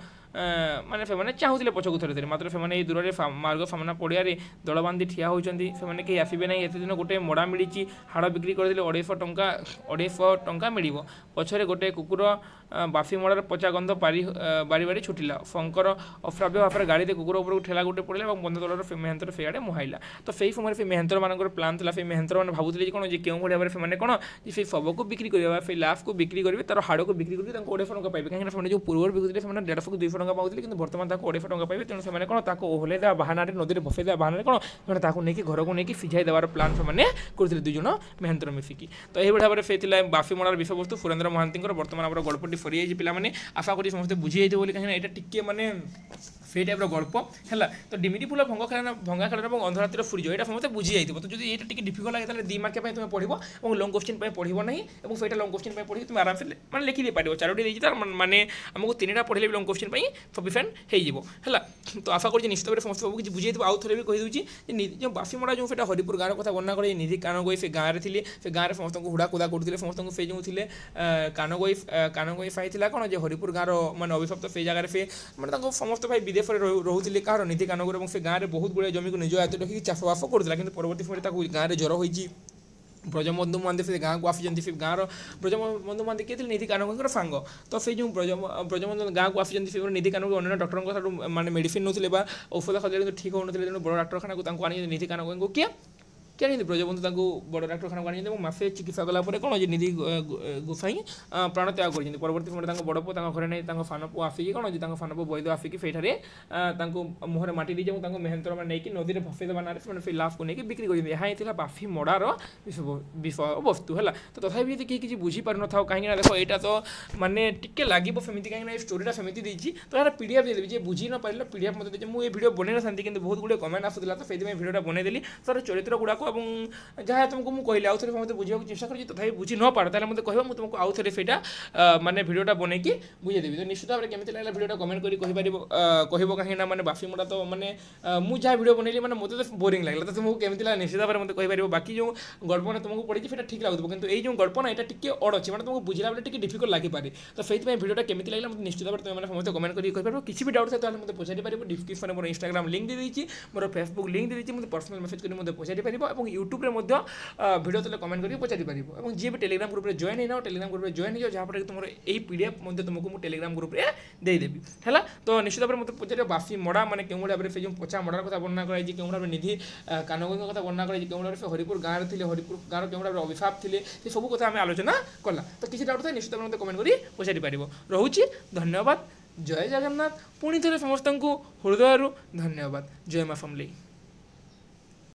माने से चाहूले पछक थरे मात्र से दूर में मार्ग सामना पड़िया दल बांधि ठिया होती से कहीं आसबे ना एत दिन गोटे मड़ा मिली हाड़ बिक्री करदे 250 टंका मिल पछरे गोटे कुकुर बाफी मड़ार पचा गंध बारी बारी छुटिला शंकर अफ्राव्य भाव गाड़ी कुकुर ऊपर ठेला गोटे पड़ा और बंध दलर मेहंतर से आड़े मुहाइला तो से समय से मेहंतर मान प्लान था मेहंतर मैंने भावुले कौन जो भाव में से कौन से शव को बिक्री करवा से लाश को बिक्री करेंगे तार हाड़ को बिक्री करके 250 टंका पाइबे कहीं जो पूर्व बिकुले 150 200 टंका पाते कि बर्तमान 250 टंका पाइबे तेणु से कौन ओहले देवा बाहाना नदी भसई देवा बाहाना कौन नहीं घर को लेकिन सिझाई देवार प्लान से करते 2 जन मेहंतर मिसिकी तो यही भाव में से बाफी मड़ार विषय वस्तु सुरेन्द्र महांती बर्तमान गल्पटी सरी जाइए पे आशा करी समस्त बुझी जाइए कहीं यहाँ टिके माने সেই টাইপ্র গল্প হল। তো ডিমিটি ফুল ভঙ্গা খেলনা এবং অন্ধরাত্রির সূর্য এটা সমস্ত বুঝি যাই। তো যদি এটা টিকে ডিফিকল্ট লাগে তাহলে 2 মার্কের তুমি পড়ব এবং লং কোশ্চিন পড়ব না এবং সেইটা লং কোশ্চিন পড়ি তুমি আরামসে মানে লিখি দিয়ে পার। 4টি দিয়েছি তার মানে আমি 3টা পড়লে লং কোশ্চিন সফিসিয়েন্ট হয়ে যাব হল। তো আশা করছি নিশ্চিত ভাবে সমস্ত কিছু বুঝাই দেব। আউ থরে বি কହି দেছি যে বাফি মরা যে সেটা হরিপুর গাঁর কথা বর্ণনা করে নিধি কানগোই সে গাঁরে ଥିଲେ ସେ ଗାଁରେ ସମସ୍ତଙ୍କୁ ହୁଡ଼ା କୁଦା କରୁଥିଲେ ସମସ୍ତଙ୍କୁ ସେ ଯେଉଁ ଥିଲେ କାନଗୋଇ ଫାଇ ଥିଲା କ'ଣ ଯେ ହରିପୁର ଗାଁର ମାନେ ଅଭିଶପ୍ତ ସେଇ ଜାଗାରେ ସେ ମାନେ ତାଙ୍କ ସମସ୍ତ ଭାଇ ବିଦେଶରେ ରହୁଥିଲେ କାହାର ନିଧି କାନଗୋଇ ଏବଂ ସେ ଗାଁରେ ବହୁତ ଗୁଡ଼ିଏ ଜମିକୁ ନିଜ ଆୟତ୍ତରେ ରଖିକି ଚାଷବାସ କରୁଥିଲା। କିନ୍ତୁ ପରବର୍ତ୍ତୀ ସମୟରେ ତାକୁ ଗାଁରେ ଜ୍ୱର ହୋଇଛି। ବ୍ରଜବନ୍ଧୁ ମହାନ୍ତି ସେ ଗାଁକୁ ଆସିଛନ୍ତି। ସେ ଗାଁର ବ୍ରଜବନ୍ଧୁ ମହାନ୍ତି କିଏ ଥିଲେ ନିଧି କାନଗୋଇଙ୍କର ସାଙ୍ଗ। ତ ସେଇ ଯେଉଁ ବ୍ରଜବନ୍ଧୁ ଗାଁକୁ ଆସିଛନ୍ତି ସେ ନିଧି କାନଗୋଇ ଅନ୍ୟ ଡକ୍ଟରଙ୍କ ଠାରୁ ମାନେ ମେଡ଼ିସିନ୍ ନେଉଥିଲେ ବା ଔଷଧ ଖାଉଥିଲେ କିନ୍ତୁ ଠିକ୍ ହେଉନଥିଲେ। ତେଣୁ ବଡ଼ ଡାକ୍ତରଖାନାକୁ ତାଙ୍କୁ ଆଣିଛନ୍ତି ନିଧି କାନଗୋଇଙ୍କୁ କିଏ ଜାଣିଛନ୍ତି ବ୍ରଜବନ୍ଧୁ ତାଙ୍କୁ ବଡ଼ ଡାକ୍ତରଖାନାକୁ ଆଣିଛନ୍ତି ଏବଂ ମାସେ ଚିକିତ୍ସା କଲା ପରେ କ'ଣ ଯେ ନିଧି ଗୋସାଇଁ ପ୍ରାଣତ୍ୟାଗ କରିଛନ୍ତି। ପରବର୍ତ୍ତୀ ସମୟରେ ତାଙ୍କ ବଡ଼ ପୁଅ ତାଙ୍କ ଘରେ ନେଇ ତାଙ୍କ ସାନ ପୁଅ ଆସିକି କ'ଣ ଯେ ତାଙ୍କ ସାନ ପୁଅ ବୈଦ ଆସିକି ସେଇଠାରେ ତାଙ୍କୁ ମୁହଁରେ ମାଟି ଦେଇଛି ଏବଂ ତାଙ୍କୁ ମେହେନ୍ତର ମାନେ ନେଇକି ନଦୀରେ ଭସେଇଦେବା ନାଁରେ ସେମାନେ ସେଇ ଲାଭକୁ ନେଇକି ବିକ୍ରି କରିଛନ୍ତି। ଏହା ହିଁ ଥିଲା ବାଫି ମଡ଼ାର ବିଷୟବସ୍ତୁ ହେଲା। ତ ତଥାପି ଯଦି କେହି କିଛି ବୁଝିପାରିନଥାଉ କାହିଁକିନା ଦେଖ ଏଇଟା ତ ମାନେ ଟିକେ ଲାଗିବ ସେମିତି କାହିଁକିନା ଏ ଷ୍ଟୋରିଟା ସେମିତି ଦେଇଛି। ତ ଏହାର PDF ଦେଇଦେବି ଯେ ବୁଝି ନ ପାରିଲେ PDF ମୋତେ ଦେଇଛି। ମୁଁ ଏ ଭିଡ଼ିଓ ବନେଇ ନଥାନ୍ତି କିନ୍ତୁ ବହୁତ ଗୁଡ଼ିଏ କମେଣ୍ଟ ଆସୁଥିଲା ତ ସେଇଥିପାଇଁ ଭିଡ଼ିଓଟା ବନେଇଦେଲି। ତାର ଚରିତ୍ର ଗୁଡ଼ାକ ଏବଂ ଯାହା ତୁମକୁ ମୁଁ କହିଲି ଆଉଥରେ ମୋତେ ବୁଝିବାକୁ ଚେଷ୍ଟା କରିଛି ତଥାପି ବୁଝି ନ ପାର ତାହେଲେ ମୋତେ କହିବ ମୁଁ ତୁମକୁ ଆଉଥରେ ସେଇଟା ମାନେ ଭିଡ଼ିଓଟା ବନେଇକି ବୁଝେଇଦେବି। ତ ନିଶ୍ଚିତ ଭାବରେ କେମିତି ଲାଗିଲା ଭିଡ଼ିଓଟା କମେଣ୍ଟ କରି କହିବ କାହିଁକିନା ମାନେ ବାଫି ମଡ଼ା ତ ମାନେ ମୁଁ ଯାହା ଭିଡ଼ିଓ ବନେଇଲି ମାନେ ମୋତେ ତ ବୋରିଂ ଲାଗିଲା। ତ ତୁମକୁ କେମିତି ଲାଗିଲା ନିଶ୍ଚିତ ଭାବରେ ମୋତେ କହିପାରିବ। ବାକି ଯେଉଁ ଗଳ୍ପନା ତୁମକୁ ପଡ଼ିଛି ସେଇଟା ଠିକ୍ ଲାଗୁଥିବ କିନ୍ତୁ ଏଇ ଯେଉଁ ଗଳ୍ପ ନା ଏଇଟା ଟିକେ ଅଡ଼ ଅଛି ମାନେ ତୁମକୁ ବୁଝିଲା ବେଳେ ଟିକେ ଡିଫିକଲ୍ଟ ଲାଗିପାରେ। ତ ସେଇଥିପାଇଁ ଭିଡ଼ିଓଟା କେମିତି ଲାଗିଲା ମୋତେ ନିଶ୍ଚିତ ଭାବରେ ତୁମେ ସମସ୍ତେ କମେଣ୍ଟ କରି କହିପାରିବ। କିଛି ବି ଡାଉଟ୍ ଥାଏ ତାହେଲେ ମୋତେ ପଚାରି ପାରିବ। ଡିସ୍କ୍ରିପ୍ସନରେ ମୋର ଇନଷ୍ଟାଗ୍ରାମ ଲିଙ୍କ୍ ଦେଇଦେଇଛି, ମୋର ଫେସବୁକ୍ ଲିଙ୍କ୍ ଦେଇଦେଇଛି। ମୋତେ ପର୍ସନାଲ ମେସେଜ୍ କରି ମୋତେ ପଚାରି ପାରିବ ଏବଂ ୟୁଟ୍ୟୁବରେ ମଧ୍ୟ ভিডিও তলে কমেন্ট করি পচারি পারিব। এবং যে বি টেলিগ্রাম গ্রুপে জয়েন হয়ে নাও টেলিগ্রাম গ্রুপে জয়েন হয়ে যাও যাফলে তোমার এই PDF মধ্যে তোমাকে মু টেলিগ্রাম গ্রুপে ଦେଇଦେବି ହେଲା। ତ ନିଶ୍ଚିତ ଭାବରେ ମୋତେ ପଚାରିବ ବାଫି ମଡ଼ା ମାନେ କେଉଁ ଭାବରେ ସେ ଯେଉଁ ପଚା ମଡ଼ାର କଥା ବର୍ଣ୍ଣନା କରାଯାଇଛି, କେଉଁ ଭାବରେ ନିଧି କାନଗୋଇଙ୍କ କଥା ବର୍ଣ୍ଣନା କରାଯାଇଛି, କେଉଁ ଭାବରେ ସେ ହରିପୁର ଗାଁରେ ଥିଲେ, ହରିପୁର ଗାଁର କେଉଁ ଭାବରେ ଅଭିଶାପ ଥିଲେ, ସେ ସବୁ କଥା ଆମେ ଆଲୋଚନା କଲା। ତ କିଛି ଡାଉଟ୍ ଥାଏ ନିଶ୍ଚିତ ଭାବରେ ମୋତେ କମେଣ୍ଟ କରି ପଚାରି ପାରିବ। ରହୁଛି ଧନ୍ୟବାଦ। ଜୟ ଜଗନ୍ନାଥ। ପୁଣି ଥରେ ସମସ୍ତଙ୍କୁ ହୃଦୟରୁ ଧନ୍ୟବାଦ। ଜୟ ମା ସମଲେଇ।